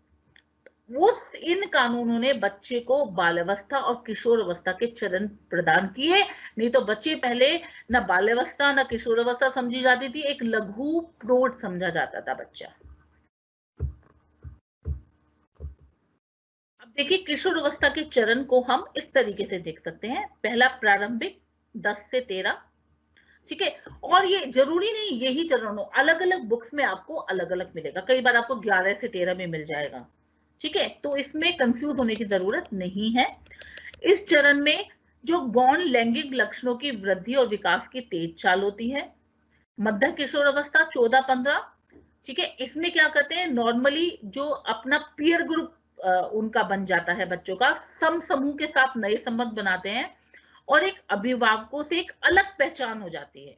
उस इन कानूनों ने बच्चे को बाल्यावस्था और किशोर अवस्था के चरण प्रदान किए। नहीं तो बच्चे पहले न बाल्यावस्था न किशोर अवस्था समझी जाती थी, एक लघु प्रौढ़ समझा जाता था बच्चा। अब देखिए किशोर अवस्था के चरण को हम इस तरीके से देख सकते हैं। पहला प्रारंभिक 10 से 13, ठीक है, और ये जरूरी नहीं यही चरण हो, अलग अलग बुक्स में आपको अलग अलग मिलेगा, कई बार आपको 11 से 13 में मिल जाएगा, ठीक है, तो इसमें कंफ्यूज होने की जरूरत नहीं है। इस चरण में जो गौण लैंगिक लक्षणों की वृद्धि और विकास की तेज चाल होती है। मध्य किशोर अवस्था 14-15, ठीक है, इसमें क्या करते हैं, नॉर्मली जो अपना पीयर ग्रुप उनका बन जाता है बच्चों का, सम समूह के साथ नए संबंध बनाते हैं और एक अभिभावकों से एक अलग पहचान हो जाती है,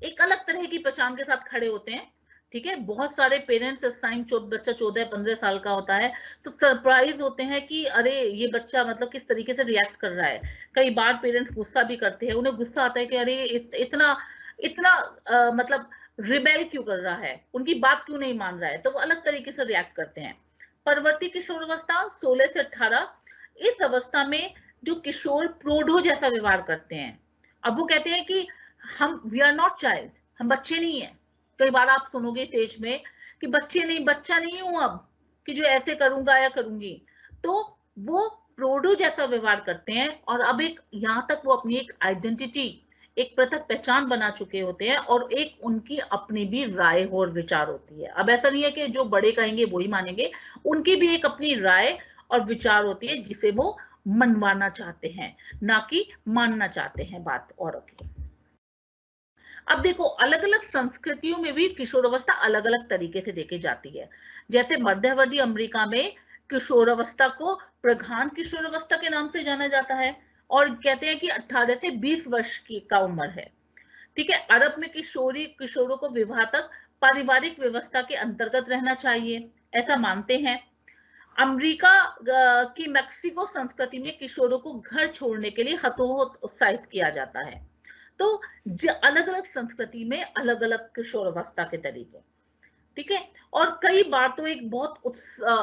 एक अलग तरह की पहचान के साथ खड़े होते हैं, ठीक है। बहुत सारे पेरेंट्स इस टाइम बच्चा 14-15 साल का होता है तो सरप्राइज होते हैं कि अरे ये बच्चा मतलब किस तरीके से रिएक्ट कर रहा है। कई बार पेरेंट्स गुस्सा भी करते हैं, उन्हें गुस्सा आता है कि अरे इतना इतना मतलब रिबेल क्यों कर रहा है, उनकी बात क्यों नहीं मान रहा है, तो वो अलग तरीके से रिएक्ट करते हैं। परवर्ती किशोर अवस्था 16 से 18, इस अवस्था में जो किशोर प्रौढ़ों जैसा व्यवहार करते हैं। अब वो कहते हैं कि हम वी आर नॉट चाइल्ड, हम बच्चे नहीं है। कई बार आप सुनोगे स्टेज में कि बच्चे नहीं, बच्चा नहीं हूं अब कि जो ऐसे करूंगा या करूंगी, तो वो प्रौढ़ों जैसा व्यवहार करते हैं और अब एक यहां तक वो अपनी एक आइडेंटिटी, एक पृथक पहचान बना चुके होते हैं और एक उनकी अपनी भी राय और विचार होती है। अब ऐसा नहीं है कि जो बड़े कहेंगे वो ही मानेंगे, उनकी भी एक अपनी राय और विचार होती है जिसे वो मनवाना चाहते हैं, ना कि मानना चाहते हैं बात औरों की। अब देखो अलग अलग संस्कृतियों में भी किशोर अवस्था अलग अलग तरीके से देखी जाती है। जैसे मध्यवर्ती अमेरिका में किशोर अवस्था को प्रधान किशोर अवस्था के नाम से जाना जाता है और कहते हैं कि 18 से 20 वर्ष की का उम्र है, ठीक है। अरब में किशोरों को विवाह तक पारिवारिक व्यवस्था के अंतर्गत रहना चाहिए, ऐसा मानते हैं। अमेरिका की मेक्सिको संस्कृति में किशोरों को घर छोड़ने के लिए हतोहत उत्साहित किया जाता है। तो अलग अलग संस्कृति में अलग अलग किशोर अवस्था के तरीके, ठीक है। और कई बार तो एक बहुत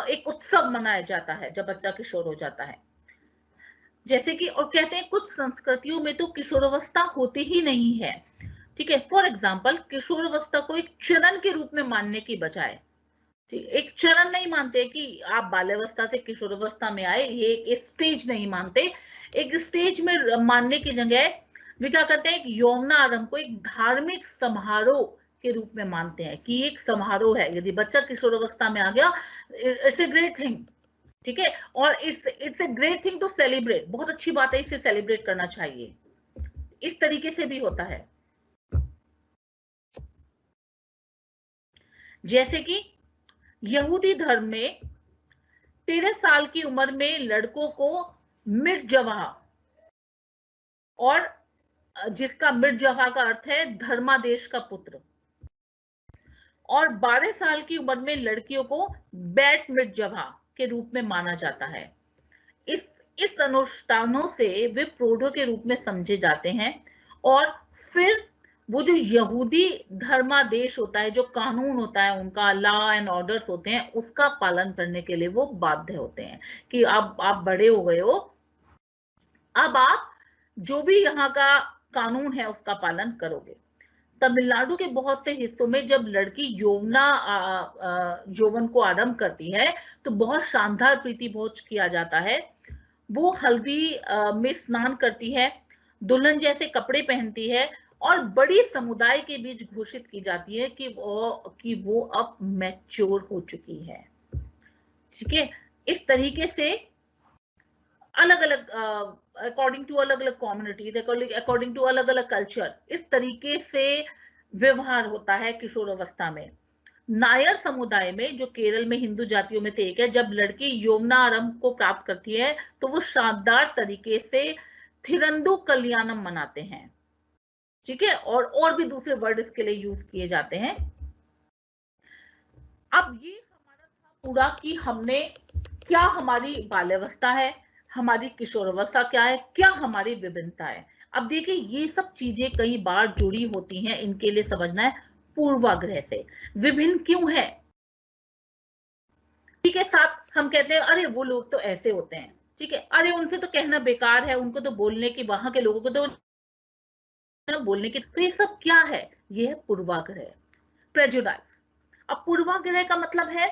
एक उत्सव मनाया जाता है जब बच्चा किशोर हो जाता है, जैसे कि, और कहते हैं कुछ संस्कृतियों में तो किशोरावस्था होती ही नहीं है, ठीक है। फॉर एग्जाम्पल किशोरावस्था को एक चरण के रूप में मानने की बजाय, एक चरण नहीं मानते कि आप बाल्यावस्था से किशोरावस्था में आए, ये एक स्टेज नहीं मानते। एक स्टेज में मानने की जगह वे क्या करते हैं, यौवना आरंभ को एक धार्मिक समारोह के रूप में मानते हैं कि एक समारोह है, यदि बच्चा किशोरावस्था में आ गया, इट्स ए ग्रेट थिंग, ठीक है। और it's a great thing to celebrate, बहुत अच्छी बात है, इसे सेलिब्रेट करना चाहिए, इस तरीके से भी होता है। जैसे कि यहूदी धर्म में 13 साल की उम्र में लड़कों को मिर्जवा, और जिसका मिर्जवा का अर्थ है धर्मादेश का पुत्र, और 12 साल की उम्र में लड़कियों को बैट मिर्जवा के रूप में माना जाता है। इस इस अनुष्ठानों से वे प्रौढ़ों के रूप में समझे जाते हैं और फिर वो जो यहूदी धर्मादेश होता है, जो कानून होता है उनका, लॉ एंड ऑर्डर्स होते हैं, उसका पालन करने के लिए वो बाध्य होते हैं कि अब आप बड़े हो गए हो, अब आप जो भी यहाँ का कानून है उसका पालन करोगे। तमिलनाडु के बहुत से हिस्सों में जब लड़की यौवन को आरंभ करती है तो बहुत शानदार प्रीति भोज किया जाता है। वो हल्दी में स्नान करती है, दुल्हन जैसे कपड़े पहनती है और बड़ी समुदाय के बीच घोषित की जाती है कि वो अब मैच्योर हो चुकी है, ठीक है। इस तरीके से अलग अलग अकॉर्डिंग टू अलग अलग कम्युनिटीज, अकॉर्डिंग टू अलग अलग कल्चर, इस तरीके से व्यवहार होता है किशोरावस्था में। नायर समुदाय में, जो केरल में हिंदू जातियों में से एक है, जब लड़की यौवनारंभ को प्राप्त करती है तो वो शानदार तरीके से थिरंदु कल्याणम मनाते हैं। ठीक है, और भी दूसरे वर्ड इसके लिए यूज किए जाते हैं। अब ये हमारा था पूरा कि हमने क्या हमारी बाल्यावस्था है, हमारी किशोरावस्था क्या है, क्या हमारी विभिन्नता है। अब देखिए ये सब चीजें कई बार जुड़ी होती हैं, इनके लिए समझना है पूर्वाग्रह से। विभिन्न क्यों है? ठीक है, साथ हम कहते हैं अरे वो लोग तो ऐसे होते हैं, ठीक है, अरे उनसे तो कहना बेकार है, उनको तो बोलने की, वहां के लोगों को तो बोलने की, तो ये सब क्या है? ये है पूर्वाग्रह, प्रेजुडाइज। अब पूर्वाग्रह का मतलब है,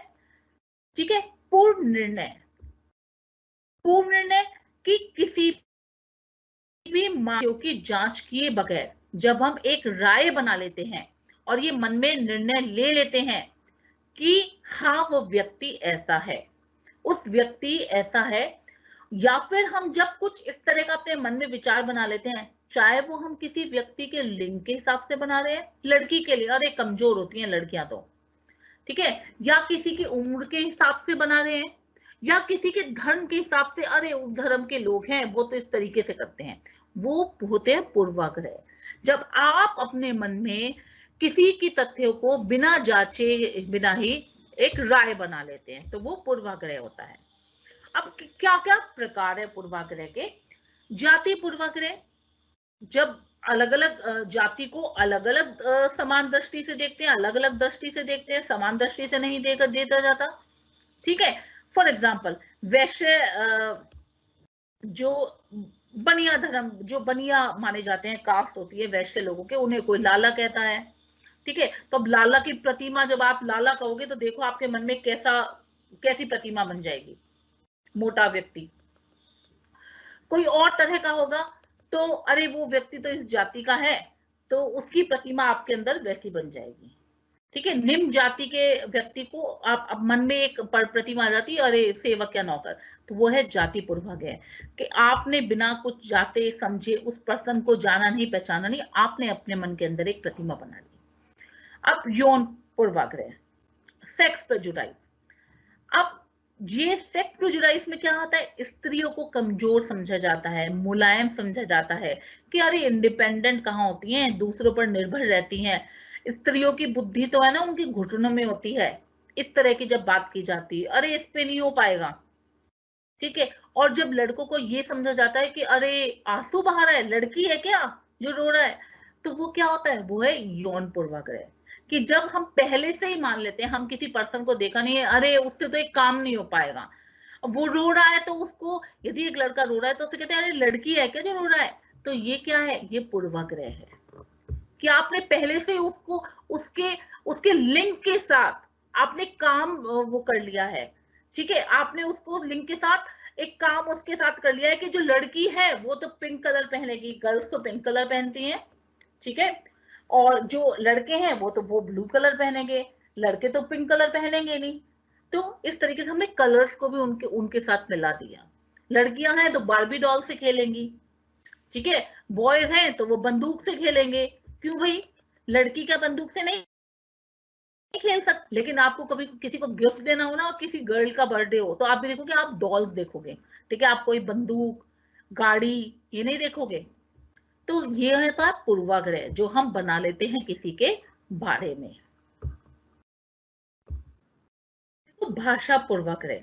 ठीक है, पूर्व निर्णय। पूर्व निर्णय कि किसी भी मामले की जांच किए बगैर जब हम एक राय बना लेते हैं और ये मन में निर्णय ले लेते हैं कि हाँ वो व्यक्ति ऐसा है, उस व्यक्ति ऐसा है, या फिर हम जब कुछ इस तरह का अपने मन में विचार बना लेते हैं, चाहे वो हम किसी व्यक्ति के लिंग के हिसाब से बना रहे हैं, लड़की के लिए अरे कमजोर होती हैं लड़कियां तो, ठीक है, या किसी की उम्र के हिसाब से बना रहे हैं, या किसी के धर्म के हिसाब से, अरे उस धर्म के लोग हैं वो तो इस तरीके से करते हैं, वो होते हैं पूर्वाग्रह। जब आप अपने मन में किसी की तथ्यों को बिना जांचे बिना ही एक राय बना लेते हैं, तो वो पूर्वाग्रह होता है। अब क्या क्या प्रकार है पूर्वाग्रह के? जाति पूर्वाग्रह, जब अलग अलग जाति को अलग अलग समान दृष्टि से देखते हैं, अलग अलग दृष्टि से देखते हैं, समान दृष्टि से नहीं देखा जाता। ठीक है, फॉर एग्जाम्पल वैश्य, जो बनिया धर्म, जो बनिया माने जाते हैं, कास्ट होती है वैश्य लोगों के, उन्हें कोई लाला कहता है। ठीक है, तो अब लाला की प्रतिमा, जब आप लाला कहोगे तो देखो आपके मन में कैसी प्रतिमा बन जाएगी, मोटा व्यक्ति। कोई और तरह का होगा तो अरे वो व्यक्ति तो इस जाति का है, तो उसकी प्रतिमा आपके अंदर वैसी बन जाएगी। ठीक है, निम्न जाति के व्यक्ति को आप मन में एक प्रतिमा आ जाती है, अरे सेवक या नौकर, तो वो है जाति पूर्वाग्रह, कि आपने बिना कुछ जाते समझे उस पर्सन को जाना नहीं, पहचाना नहीं, आपने अपने मन के अंदर एक प्रतिमा बना ली। अब यौन पूर्वाग्रह, सेक्स प्रेजुडाइज। अब ये सेक्स प्रेजुडाइज में क्या होता है, स्त्रियों को कमजोर समझा जाता है, मुलायम समझा जाता है, कि अरे इंडिपेंडेंट कहाँ होती हैं, दूसरों पर निर्भर रहती हैं, स्त्रियों की बुद्धि तो है ना उनकी घुटनों में होती है, इस तरह की जब बात की जाती है, अरे इस पे नहीं हो पाएगा। ठीक है, और जब लड़कों को ये समझा जाता है कि अरे आंसू बहा रहा है, लड़की है क्या जो रो रहा है, तो वो क्या होता है, वो है यौन पूर्वाग्रह। कि जब हम पहले से ही मान लेते हैं, हम किसी पर्सन को देखा नहीं है, अरे उससे तो एक काम नहीं हो पाएगा, वो रो रहा है तो उसको, यदि एक लड़का रो रहा है तो उसे कहते हैं अरे लड़की है क्या जो रो रहा है, तो ये क्या है, ये पूर्वाग्रह है, कि आपने पहले से उसको उसके उसके लिंग के साथ आपने काम वो कर लिया है। ठीक है, आपने उसको लिंग के साथ एक काम उसके साथ कर लिया है, कि जो लड़की है वो तो पिंक कलर पहनेगी, गर्ल्स तो पिंक कलर पहनती हैं, ठीक है, और जो लड़के हैं वो ब्लू कलर पहनेंगे, लड़के तो पिंक कलर पहनेंगे नहीं। तो इस तरीके से हमने कलर्स को भी उनके उनके साथ मिला दिया। लड़कियां हैं तो बार्बी डॉल से खेलेंगी, ठीक है, बॉयज हैं तो वो बंदूक से खेलेंगे। क्यों भाई, लड़की क्या बंदूक से नहीं खेल सकती? लेकिन आपको कभी किसी को गिफ्ट देना हो ना, और किसी गर्ल का बर्थडे हो, तो आप भी देखोगे, आप डॉल्स देखोगे, ठीक है, आप कोई बंदूक, गाड़ी, ये नहीं देखोगे। तो ये है तो पूर्वाग्रह जो हम बना लेते हैं किसी के बारे में। तो भाषा पूर्वाग्रह,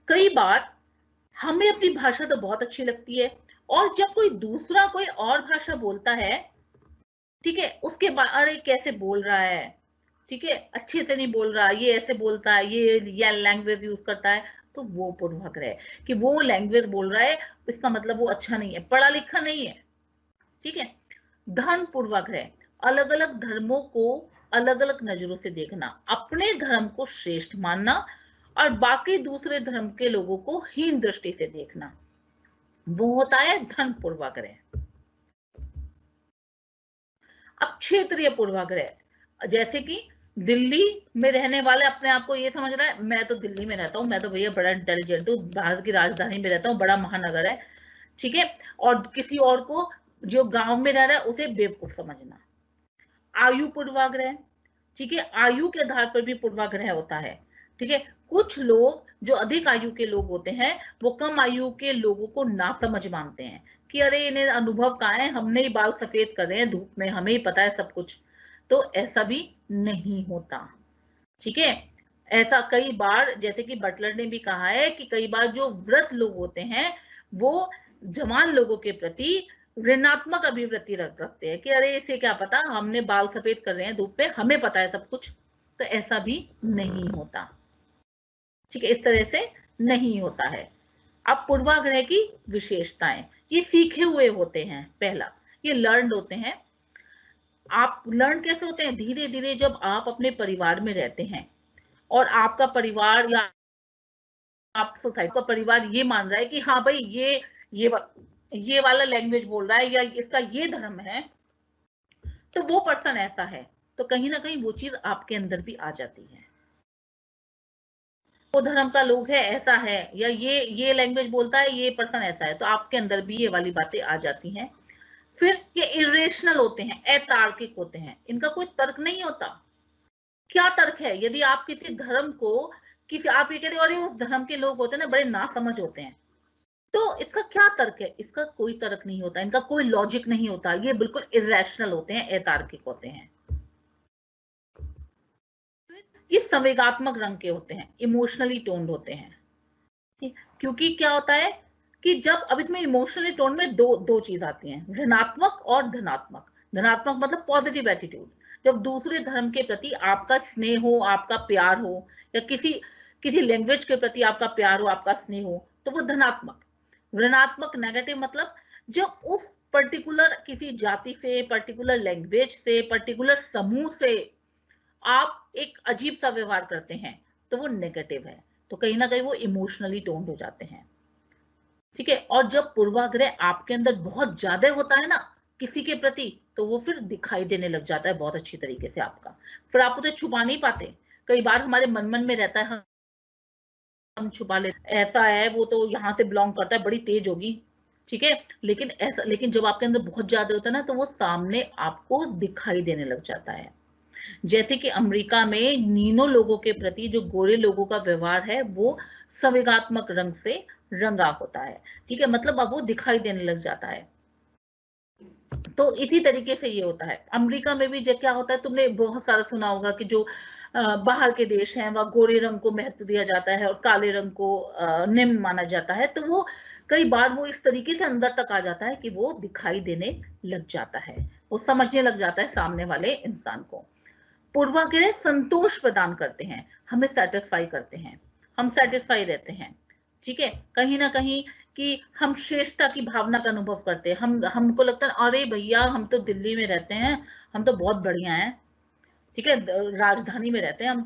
कई बार हमें अपनी भाषा तो बहुत अच्छी लगती है, और जब कोई दूसरा कोई और भाषा बोलता है, ठीक है, उसके बाद अरे कैसे बोल रहा है, ठीक है, अच्छे से नहीं बोल रहा, ये ऐसे बोलता है, ये लैंग्वेज यूज करता है, तो वो पूर्वाग्रह है, कि वो लैंग्वेज बोल रहा है, इसका मतलब वो अच्छा नहीं है, पढ़ा लिखा नहीं है। ठीक है, धर्म पूर्वाग्रह, अलग अलग धर्मों को अलग अलग नजरों से देखना, अपने धर्म को श्रेष्ठ मानना और बाकी दूसरे धर्म के लोगों को हीन दृष्टि से देखना, वो होता है धर्म पूर्वाग्रह। अब क्षेत्रीय पूर्वाग्रह, जैसे कि दिल्ली में रहने वाले अपने आप को ये समझ रहा है, मैं तो दिल्ली में रहता हूँ, मैं तो भैया बड़ा इंटेलिजेंट हूँ, भारत की राजधानी में रहता हूँ, बड़ा महानगर है, ठीक है, और किसी और को जो गांव में रह रहा है उसे बेवकूफ समझना। आयु पूर्वाग्रह, ठीक है, आयु के आधार पर भी पूर्वाग्रह होता है, ठीक है। कुछ लोग जो अधिक आयु के लोग होते हैं वो कम आयु के लोगों को नासमझ मानते हैं कि अरे इन्हें अनुभव कहाँ है, हमने ही बाल सफेद कर रहे हैं धूप में, हमें ही पता है सब कुछ। तो ऐसा भी नहीं होता, ठीक है। ऐसा कई बार, जैसे कि बटलर ने भी कहा है कि कई बार जो वृद्ध लोग होते हैं वो जवान लोगों के प्रति ऋणात्मक अभिवृत्ति रखते हैं कि अरे इसे क्या पता, हमने बाल सफेद कर रहे हैं धूप पे, हमें पता है सब कुछ। तो ऐसा भी नहीं होता, ठीक है, इस तरह से नहीं होता है। अब पूर्वाग्रह की विशेषताएं, ये सीखे हुए होते हैं, पहला ये लर्न्ड होते हैं। आप लर्न कैसे होते हैं? धीरे धीरे जब आप अपने परिवार में रहते हैं और आपका परिवार या आप सोसाइटी का परिवार ये मान रहा है कि हाँ भाई ये ये वाला लैंग्वेज बोल रहा है या इसका ये धर्म है, तो वो पर्सन ऐसा है, तो कहीं ना कहीं वो चीज आपके अंदर भी आ जाती है। वो धर्म का लोग है, ऐसा है, या ये लैंग्वेज बोलता है, ये पर्सन ऐसा है, तो आपके अंदर भी ये वाली बातें आ जाती हैं। फिर ये इरेशनल होते हैं, अतार्किक होते हैं, इनका कोई तर्क नहीं होता। क्या तर्क है? यदि आप किसी धर्म को, किसी आप ये कह रहे हो अरे उस धर्म के लोग होते हैं ना बड़े नासमझ होते हैं, तो इसका क्या तर्क है? इसका कोई तर्क नहीं होता, इनका कोई लॉजिक नहीं होता, ये बिल्कुल इरेशनल होते हैं, अतार्किक होते हैं। ये संवेगात्मक रंग के होते हैं, इमोशनली टोन्ड होते हैं, ठीक। क्योंकि क्या होता है कि जब अब इसमें इमोशनली टोन में दो दो चीज आती हैं, ऋणात्मक और धनात्मक। धनात्मक मतलब पॉजिटिव एटीट्यूड, जब दूसरे धर्म के प्रति आपका स्नेह हो, आपका प्यार हो, या किसी किसी लैंग्वेज के प्रति आपका प्यार हो, आपका स्नेह हो, तो वो धनात्मक। ऋणात्मक नेगेटिव मतलब जब उस पर्टिकुलर किसी जाति से, पर्टिकुलर लैंग्वेज से, पर्टिकुलर समूह से आप एक अजीब सा व्यवहार करते हैं, तो वो नेगेटिव है, तो कहीं ना कहीं वो इमोशनली टोन्ड हो जाते हैं, ठीक है। और जब पूर्वाग्रह आपके अंदर बहुत ज्यादा होता है ना किसी के प्रति, तो वो फिर दिखाई देने लग जाता है बहुत अच्छी तरीके से आपका, फिर आप उसे छुपा नहीं पाते। कई बार हमारे मन मन में रहता है, हम छुपा लेते, ऐसा है वो तो यहाँ से बिलोंग करता है, बड़ी तेज होगी, ठीक है, लेकिन ऐसा, लेकिन जब आपके अंदर बहुत ज्यादा होता है ना, तो वो सामने आपको दिखाई देने लग जाता है। जैसे कि अमेरिका में नीनो लोगों के प्रति जो गोरे लोगों का व्यवहार है वो संवेगात्मक रंग से रंगा होता है, ठीक है, मतलब अब वो दिखाई देने लग जाता है। तो इसी तरीके से ये होता है अमेरिका में भी। जो क्या होता है, तुमने बहुत सारा सुना होगा कि जो बाहर के देश हैं वह गोरे रंग को महत्व दिया जाता है और काले रंग को निम्न माना जाता है, तो वो कई बार वो इस तरीके से अंदर तक आ जाता है कि वो दिखाई देने लग जाता है, वो समझने लग जाता है सामने वाले इंसान को। पूर्वाग्रह संतोष प्रदान करते हैं, हमें सेटिस्फाई करते हैं, हम सेटिस्फाई रहते हैं, ठीक है, कहीं ना कहीं कि हम श्रेष्ठता की भावना का अनुभव करते हैं, हम हमको लगता है अरे भैया हम तो दिल्ली में रहते हैं, हम तो बहुत बढ़िया हैं, ठीक है, राजधानी में रहते हैं हम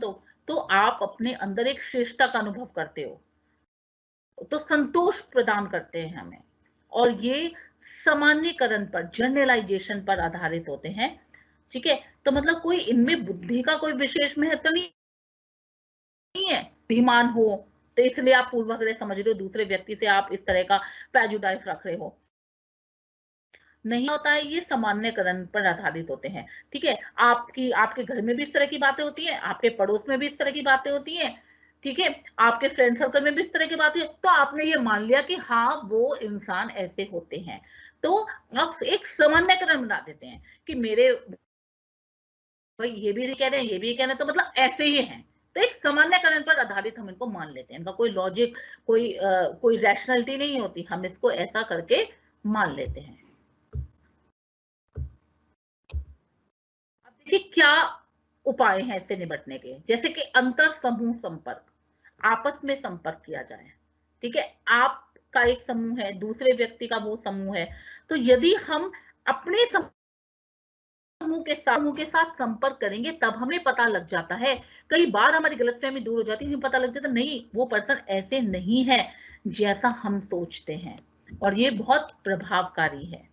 तो आप अपने अंदर एक श्रेष्ठता का अनुभव करते हो, तो संतोष प्रदान करते हैं हमें। और ये सामान्यकरण पर, जनरलाइजेशन पर आधारित होते हैं, ठीक है। तो मतलब कोई इनमें बुद्धि का कोई विशेष महत्व नहीं है, धीमान हो तो इसलिए आप पूर्वाग्रह समझ रहे हो, दूसरे व्यक्ति से आप इस तरह का प्रेजुडाइज रख रहे हो, नहीं होता है। ये सामान्यकरण पर आधारित होते हैं, ठीक है। आपके घर में भी इस तरह की बातें होती हैं, आपके पड़ोस में भी इस तरह की बातें होती हैं, ठीक है, आपके फ्रेंड सर्कल में भी इस तरह की बातें, तो आपने ये मान लिया कि हाँ वो इंसान ऐसे होते हैं, तो आप एक सामान्यकरण बना देते हैं कि मेरे भाई ये भी कह रहे हैं, ये भी कह रहे हैं, तो मतलब ऐसे ही हैं। तो एक सामान्यकरण पर आधारित हम इनको मान लेते हैं, इनका कोई लॉजिक, कोई रैशनैलिटी नहीं होती, हम इसको ऐसा करके मान लेते हैं। अब देखिए क्या उपाय हैं इससे निपटने के, जैसे कि अंतर समूह संपर्क, आपस में संपर्क किया जाए, ठीक है। आपका एक समूह है, दूसरे व्यक्ति का वो समूह है, तो यदि हम अपने समूह के साथ संपर्क करेंगे तब हमें पता लग जाता है, कई बार हमारी गलतफहमी दूर हो जाती है, हमें पता लग जाता है नहीं वो पर्सन ऐसे नहीं है जैसा हम सोचते हैं, और ये बहुत प्रभावकारी है।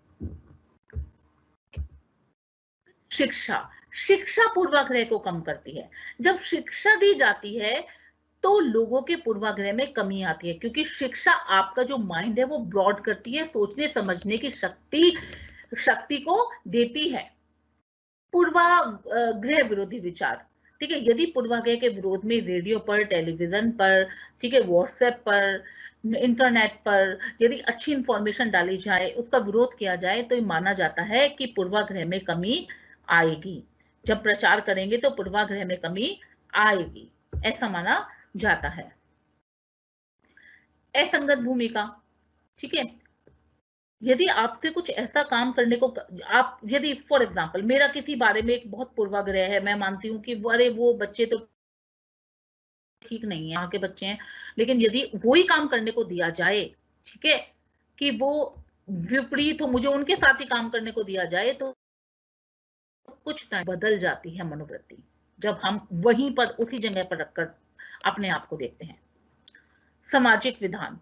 शिक्षा, शिक्षा पूर्वाग्रह को कम करती है। जब शिक्षा दी जाती है तो लोगों के पूर्वाग्रह में कमी आती है, क्योंकि शिक्षा आपका जो माइंड है वो ब्रॉड करती है, सोचने समझने की शक्ति को देती है, पूर्वाग्रह विरोधी विचार, ठीक है। यदि पूर्वाग्रह के विरोध में रेडियो पर, टेलीविजन पर, ठीक है, व्हाट्सएप पर, इंटरनेट पर यदि अच्छी इंफॉर्मेशन डाली जाए, उसका विरोध किया जाए, तो ये माना जाता है कि पूर्वाग्रह में कमी आएगी। जब प्रचार करेंगे तो पूर्वाग्रह में कमी आएगी, ऐसा माना जाता है। असंगत भूमिका, ठीक है। यदि आपसे कुछ ऐसा काम करने को आप, यदि फॉर एग्जांपल मेरा किसी बारे में एक बहुत पूर्वाग्रह है, मैं मानती हूँ कि अरे वो बच्चे तो ठीक नहीं है, यहाँ के बच्चे हैं, लेकिन यदि वही काम करने को दिया जाए, ठीक है, कि वो विपरीत हो, मुझे उनके साथ ही काम करने को दिया जाए, तो कुछ टाइम बदल जाती है मनोवृत्ति, जब हम वहीं पर उसी जगह पर रखकर अपने आप को देखते हैं। सामाजिक विधान,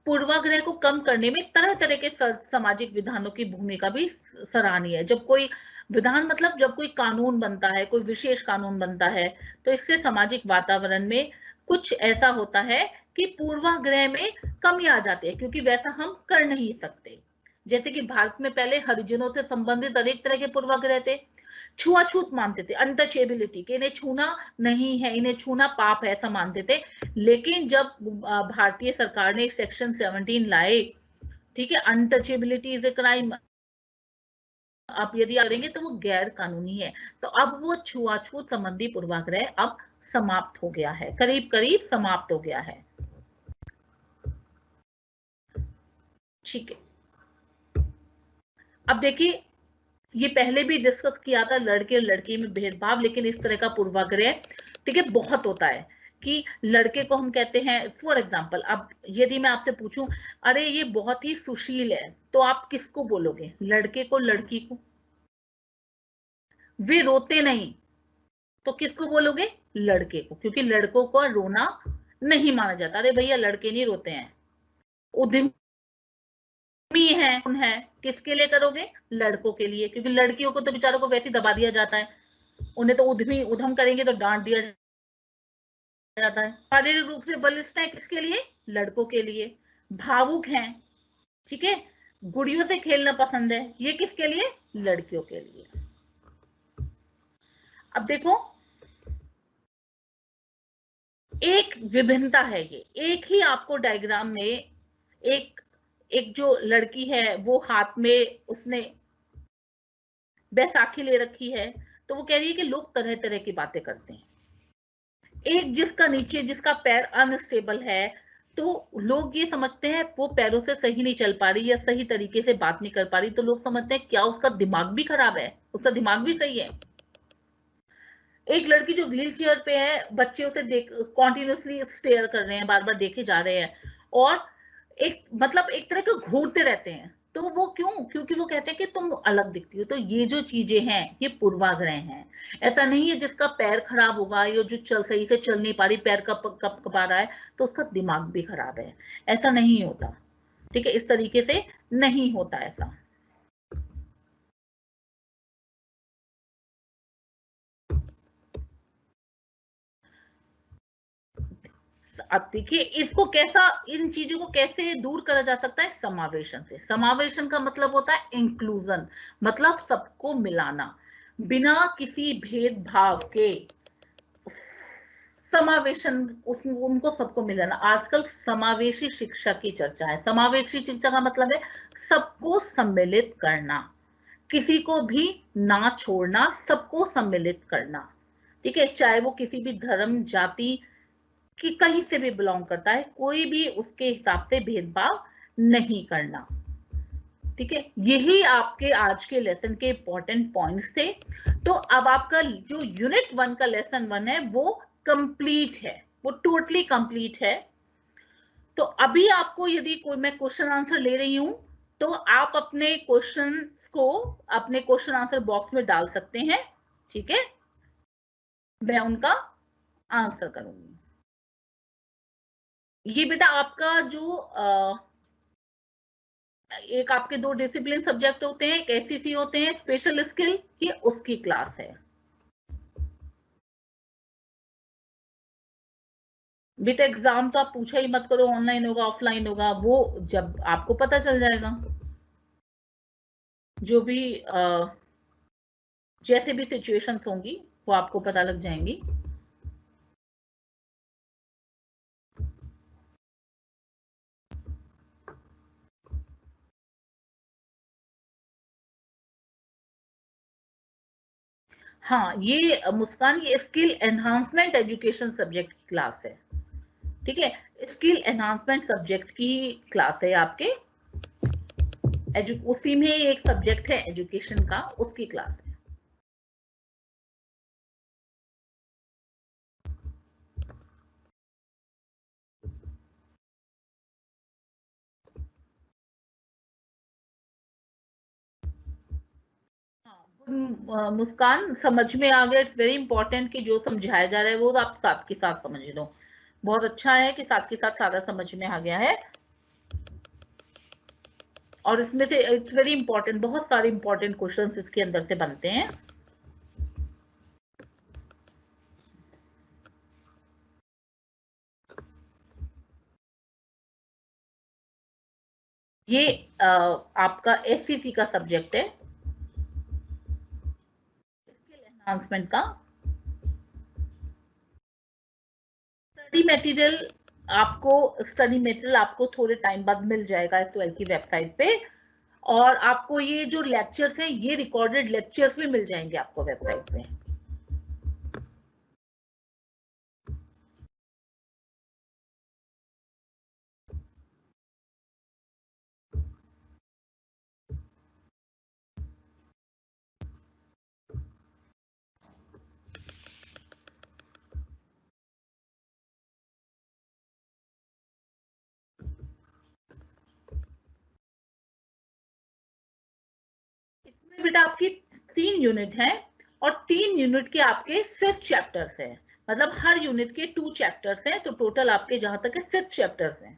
पूर्वाग्रह को कम करने में तरह तरह के सामाजिक विधानों की भूमिका भी सराहनीय है। जब कोई विधान मतलब जब कोई कानून बनता है, कोई विशेष कानून बनता है, तो इससे सामाजिक वातावरण में कुछ ऐसा होता है कि पूर्वाग्रह में कमी आ जाती है, क्योंकि वैसा हम कर नहीं सकते। जैसे कि भारत में पहले हरिजनों से संबंधित अनेक तरह के पूर्वाग्रह थे। छुआछूत मानते थे, अनटचेबिलिटी, कि इन्हें छूना नहीं है, इन्हें छूना पाप है, ऐसा मानते थे। लेकिन जब भारतीय सरकार ने सेक्शन 17 लाए, ठीक है, अनटचेबिलिटी इज ए क्राइम, आप यदि करेंगे तो वो गैर कानूनी है, तो अब वो छुआछूत संबंधी पूर्वाग्रह अब समाप्त हो गया है, करीब करीब समाप्त हो गया है, ठीक है। अब देखिए, ये पहले भी डिस्कस किया था, लड़के और लड़की में भेदभाव, लेकिन इस तरह का पूर्वाग्रह, ठीक है, बहुत होता है कि लड़के को हम कहते हैं, फॉर एग्जांपल, अब यदि मैं आपसे पूछूं अरे ये बहुत ही सुशील है, तो आप किसको बोलोगे, लड़के को, लड़की को? वे रोते नहीं, तो किसको बोलोगे, लड़के को, क्योंकि लड़कों को रोना नहीं माना जाता। अरे भैया लड़के नहीं रोते हैं, उद्यमी है, किसके लिए करोगे, लड़कों के लिए, क्योंकि लड़कियों को तो बेचारों को वैसे ही दबा दिया जाता है, उन्हें तो उधम करेंगे तो डांट दिया जाता है। शारीरिक रूप से बलिष्ठ है, किसके लिए, लड़कों के लिए। भावुक हैं, ठीक है, गुड़ियों से खेलना पसंद है, ये किसके लिए, लड़कियों के लिए। अब देखो, एक विभिन्नता है, ये एक ही आपको डायग्राम में एक एक जो लड़की है वो हाथ में उसने बैसाखी ले रखी है, तो वो कह रही है कि लोग तरह तरह की बातें करते हैं। एक जिसका नीचे, जिसका पैर अनस्टेबल है, तो लोग ये समझते हैं वो पैरों से सही नहीं चल पा रही या सही तरीके से बात नहीं कर पा रही, तो लोग समझते हैं क्या उसका दिमाग भी खराब है, उसका दिमाग भी सही है। एक लड़की जो व्हील चेयर पे है, बच्चे उसे देख कॉन्टिन्यूसली स्टेयर कर रहे हैं, बार बार देखे जा रहे हैं, और एक मतलब एक तरह के घूरते रहते हैं, तो वो क्यों, क्योंकि वो कहते हैं कि तुम अलग दिखती हो। तो ये जो चीजें हैं ये पूर्वाग्रह हैं। ऐसा नहीं है जिसका पैर खराब होगा या जो सही से चल नहीं पा रही, पैर कप कपा रहा है, तो उसका दिमाग भी खराब है, ऐसा नहीं होता, ठीक है, इस तरीके से नहीं होता ऐसा। अब देखिए इसको कैसा, इन चीजों को कैसे दूर करा जा सकता है, समावेशन से। समावेशन का मतलब होता है इंक्लूजन, मतलब सबको मिलाना, बिना किसी भेदभाव के समावेशन, उनको सबको मिलाना। आजकल समावेशी शिक्षा की चर्चा है। समावेशी शिक्षा का मतलब है सबको सम्मिलित करना, किसी को भी ना छोड़ना, सबको सम्मिलित करना, ठीक है, चाहे वो किसी भी धर्म, जाति कि कहीं से भी बिलोंग करता है, कोई भी उसके हिसाब से भेदभाव नहीं करना, ठीक है। यही आपके आज के लेसन के इंपॉर्टेंट पॉइंट्स थे। तो अब आपका जो यूनिट 1 का लेसन 1 है वो कंप्लीट है, वो टोटली कंप्लीट है। तो अभी आपको यदि कोई मैं क्वेश्चन आंसर ले रही हूं, तो आप अपने क्वेश्चन को अपने क्वेश्चन आंसर बॉक्स में डाल सकते हैं, ठीक है, मैं उनका आंसर करूंगी। ये बेटा आपका जो एक आपके 2 डिसिप्लिन सब्जेक्ट होते हैं, एक एससीसी होते हैं, स्पेशल स्किल, ये उसकी क्लास है। विद एग्जाम तो आप पूछा ही मत करो, ऑनलाइन होगा ऑफलाइन होगा, वो जब आपको पता चल जाएगा, जो भी जैसे भी सिचुएशंस होंगी वो आपको पता लग जाएंगी। हाँ, ये मुस्कान, ये स्किल एनहांसमेंट एजुकेशन सब्जेक्ट की क्लास है। ठीक है, स्किल एनहांसमेंट सब्जेक्ट की क्लास है आपके, उसी में एक सब्जेक्ट है एजुकेशन का, उसकी क्लास है। मुस्कान, समझ में आ गया। इट्स वेरी इंपॉर्टेंट कि जो समझाया जा रहा है वो आप साथ के साथ समझ लो। बहुत अच्छा है कि साथ के साथ सारा समझ में आ गया है। और इसमें से इट्स वेरी इंपॉर्टेंट, बहुत सारे इंपॉर्टेंट क्वेश्चंस इसके अंदर से बनते हैं। ये आपका एससीसी का सब्जेक्ट है, स्किल एनहांसमेंट का। स्टडी मटेरियल आपको थोड़े टाइम बाद मिल जाएगा एसओएल की वेबसाइट पे। और आपको ये जो लेक्चर्स हैं, ये रिकॉर्डेड लेक्चर्स भी मिल जाएंगे आपको वेबसाइट पे। इसमें बेटा आपकी 3 यूनिट हैं, और 3 यूनिट के आपके 6 चैप्टर्स हैं। मतलब हर यूनिट के 2 चैप्टर्स हैं, तो टोटल आपके जहां तक है 6 चैप्टर्स हैं।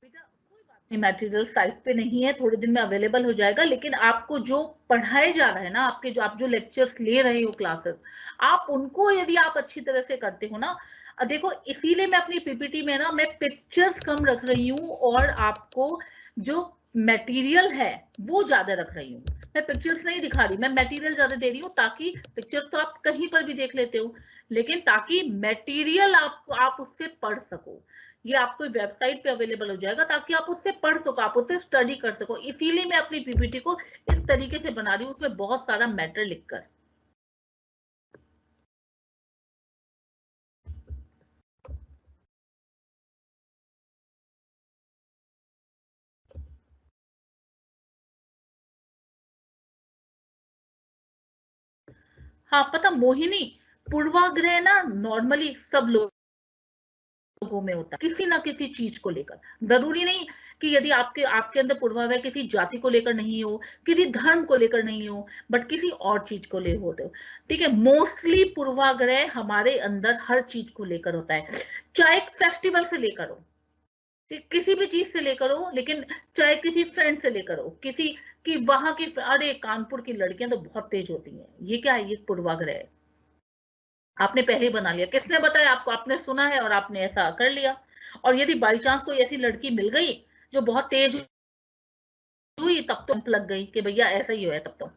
बेटा कोई बात नहीं, मटेरियल साइट पे नहीं है, थोड़े दिन में अवेलेबल हो जाएगा। लेकिन आपको जो पढ़ाए जा रहा है ना, आपके जो आप जो लेक्चर्स ले रहे हो क्लासेस, आप उनको यदि आप अच्छी तरह से करते हो ना, देखो इसीलिए मैं अपनी पीपीटी में ना मैं पिक्चर्स कम रख रही हूँ, और आपको जो मटेरियल है वो ज्यादा रख रही हूँ। मैं पिक्चर्स नहीं दिखा रही, मैं मटेरियल ज्यादा दे रही हूँ, ताकि पिक्चर तो आप कहीं पर भी देख लेते हो, लेकिन ताकि मटेरियल आप उससे पढ़ सको। ये आपको वेबसाइट पे अवेलेबल हो जाएगा, ताकि आप उससे पढ़ सको, आप उससे स्टडी कर सको। इसीलिए मैं अपनी पीपीटी को इस तरीके से बना रही हूँ, उसमें बहुत सारा मैटर लिखकर। हाँ, पता मोहिनी, पूर्वाग्रह ना नॉर्मली सब लोगों में होता है, किसी ना किसी चीज को लेकर। जरूरी नहीं कि यदि आपके आपके अंदर पूर्वाग्रह किसी जाति को लेकर नहीं हो, किसी धर्म को लेकर नहीं हो, बट किसी और चीज को ले होते हो। ठीक है, मोस्टली पूर्वाग्रह हमारे अंदर हर चीज को लेकर होता है, चाहे फेस्टिवल से लेकर हो, किसी भी चीज से लेकर हो, लेकिन चाहे किसी फ्रेंड से लेकर हो, किसी की वहां की, अरे कानपुर की लड़कियां तो बहुत तेज होती हैं, ये क्या है? ये पूर्वाग्रह है। आपने पहले ही बना लिया, किसने बताया आपको? आपने सुना है और आपने ऐसा कर लिया। और यदि बाई चांस कोई ऐसी लड़की मिल गई जो बहुत तेज हुई, तब तो लग गई कि भैया ऐसा ही है तब तो।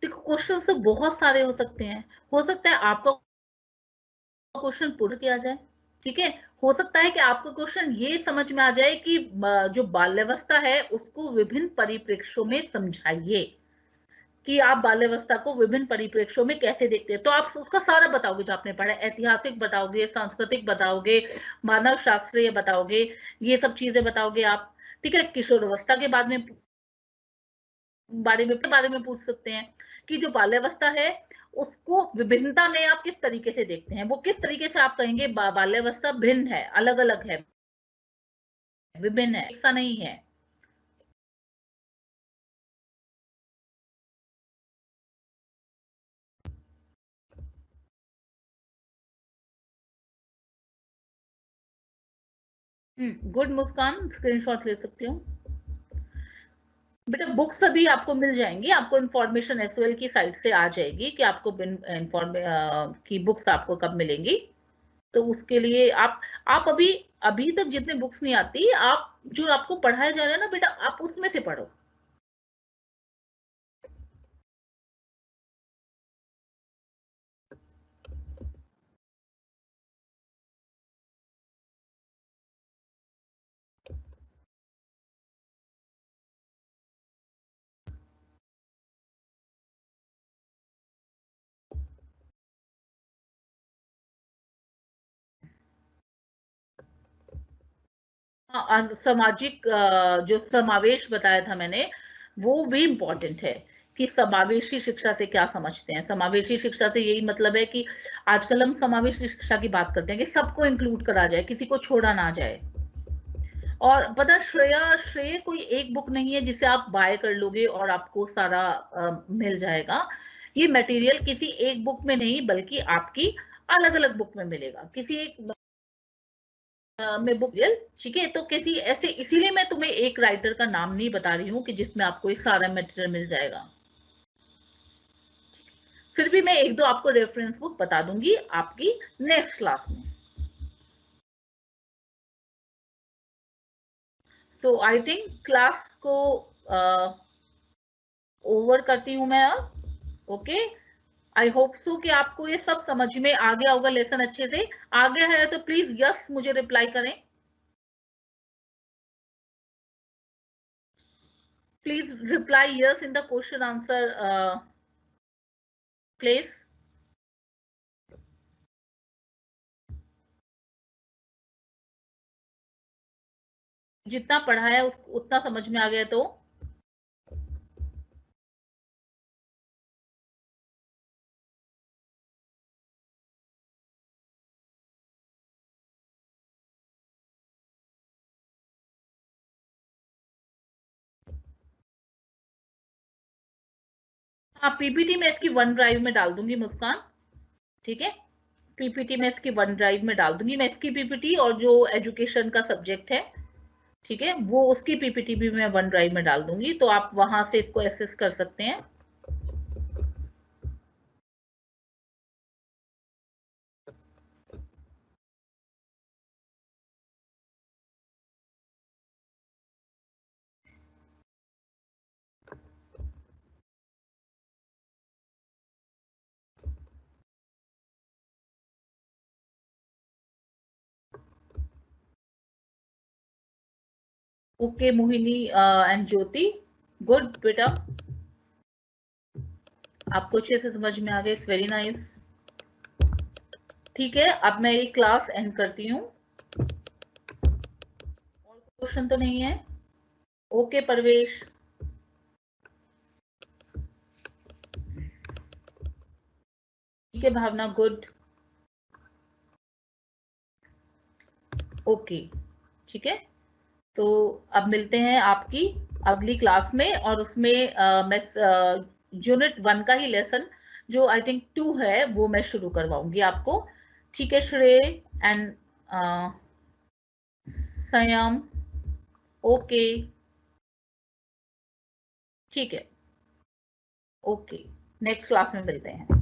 देखो क्वेश्चन तो बहुत सारे हो सकते हैं। हो सकता है आपका क्वेश्चन पूरा किया जाए। ठीक है, हो सकता है कि आपको क्वेश्चन ये समझ में आ जाए कि जो बाल्यावस्था है उसको विभिन्न परिप्रेक्ष्यों में समझाइए, कि आप बाल्यावस्था को विभिन्न परिप्रेक्ष्यों में कैसे देखते हैं। तो आप उसका सारा बताओगे जो आपने पढ़ा, ऐतिहासिक बताओगे, सांस्कृतिक बताओगे, मानव शास्त्रीय बताओगे, ये सब चीजें बताओगे आप। ठीक है, किशोर अवस्था के बारे में पूछ सकते हैं, कि जो बाल्यावस्था है उसको विभिन्नता में आप किस तरीके से देखते हैं, वो किस तरीके से आप कहेंगे बाल्यावस्था भिन्न है, अलग अलग है, विभिन्न है, ऐसा नहीं है। गुड मुस्कान, स्क्रीनशॉट ले सकती हूँ। बेटा बुक्स अभी आपको मिल जाएंगी, आपको इन्फॉर्मेशन एसओएल की साइट से आ जाएगी कि आपको की बुक्स आपको कब मिलेंगी। तो उसके लिए आप अभी अभी तक जितने बुक्स नहीं आती, आप जो आपको पढ़ाया जा रहा है ना बेटा, आप उसमें से पढ़ो। हाँ, सामाजिक जो समावेश बताया था मैंने, वो भी इम्पोर्टेंट है कि समावेशी शिक्षा से क्या समझते हैं। समावेशी शिक्षा से यही मतलब है कि आजकल हम समावेशी शिक्षा की बात करते हैं कि सबको इंक्लूड करा जाए, किसी को छोड़ा ना जाए। और पता श्रेय कोई एक बुक नहीं है जिसे आप बाय कर लोगे और आपको सारा मिल जाएगा। ये मटेरियल किसी एक बुक में नहीं, बल्कि आपकी अलग अलग बुक में मिलेगा, किसी एक में बुक। ठीक है, तो किसी ऐसे, इसीलिए मैं तुम्हें एक राइटर का नाम नहीं बता रही हूँ कि जिसमें आपको ये सारा मटेरियल मिल जाएगा। फिर भी मैं एक दो आपको रेफरेंस बुक बता दूंगी आपकी नेक्स्ट क्लास में। सो आई थिंक क्लास को ओवर करती हूँ मैं अब। ओके, आई होप सो कि आपको ये सब समझ में आ गया होगा, लेसन अच्छे से आ गया है तो प्लीज यस मुझे रिप्लाई करें। Please reply yes in the question answer place. जितना पढ़ाया उतना समझ में आ गया तो हाँ, पीपीटी में इसकी वन ड्राइव में डाल दूंगी मुस्कान। ठीक है, पीपीटी में इसकी वन ड्राइव में डाल दूंगी मैं, इसकी पीपीटी और जो एजुकेशन का सब्जेक्ट है, ठीक है, वो उसकी पीपीटी भी मैं वन ड्राइव में डाल दूंगी, तो आप वहां से इसको एक्सेस कर सकते हैं। Okay Mohini and Jyoti, good बेटा, आपको अच्छे से समझ में आ गया, इट्स वेरी नाइस। ठीक है, अब मैं ये क्लास एंड करती हूँ। और क्वेश्चन तो नहीं है? ओके परवेश, ठीक है भावना, गुड, ओके, ठीक है। तो अब मिलते हैं आपकी अगली क्लास में, और उसमें मैं यूनिट 1 का ही लेसन जो आई थिंक 2 है वो मैं शुरू करवाऊंगी आपको। ठीक है श्रेय एंड संयम, ओके, ठीक है, ओके, नेक्स्ट क्लास में मिलते हैं।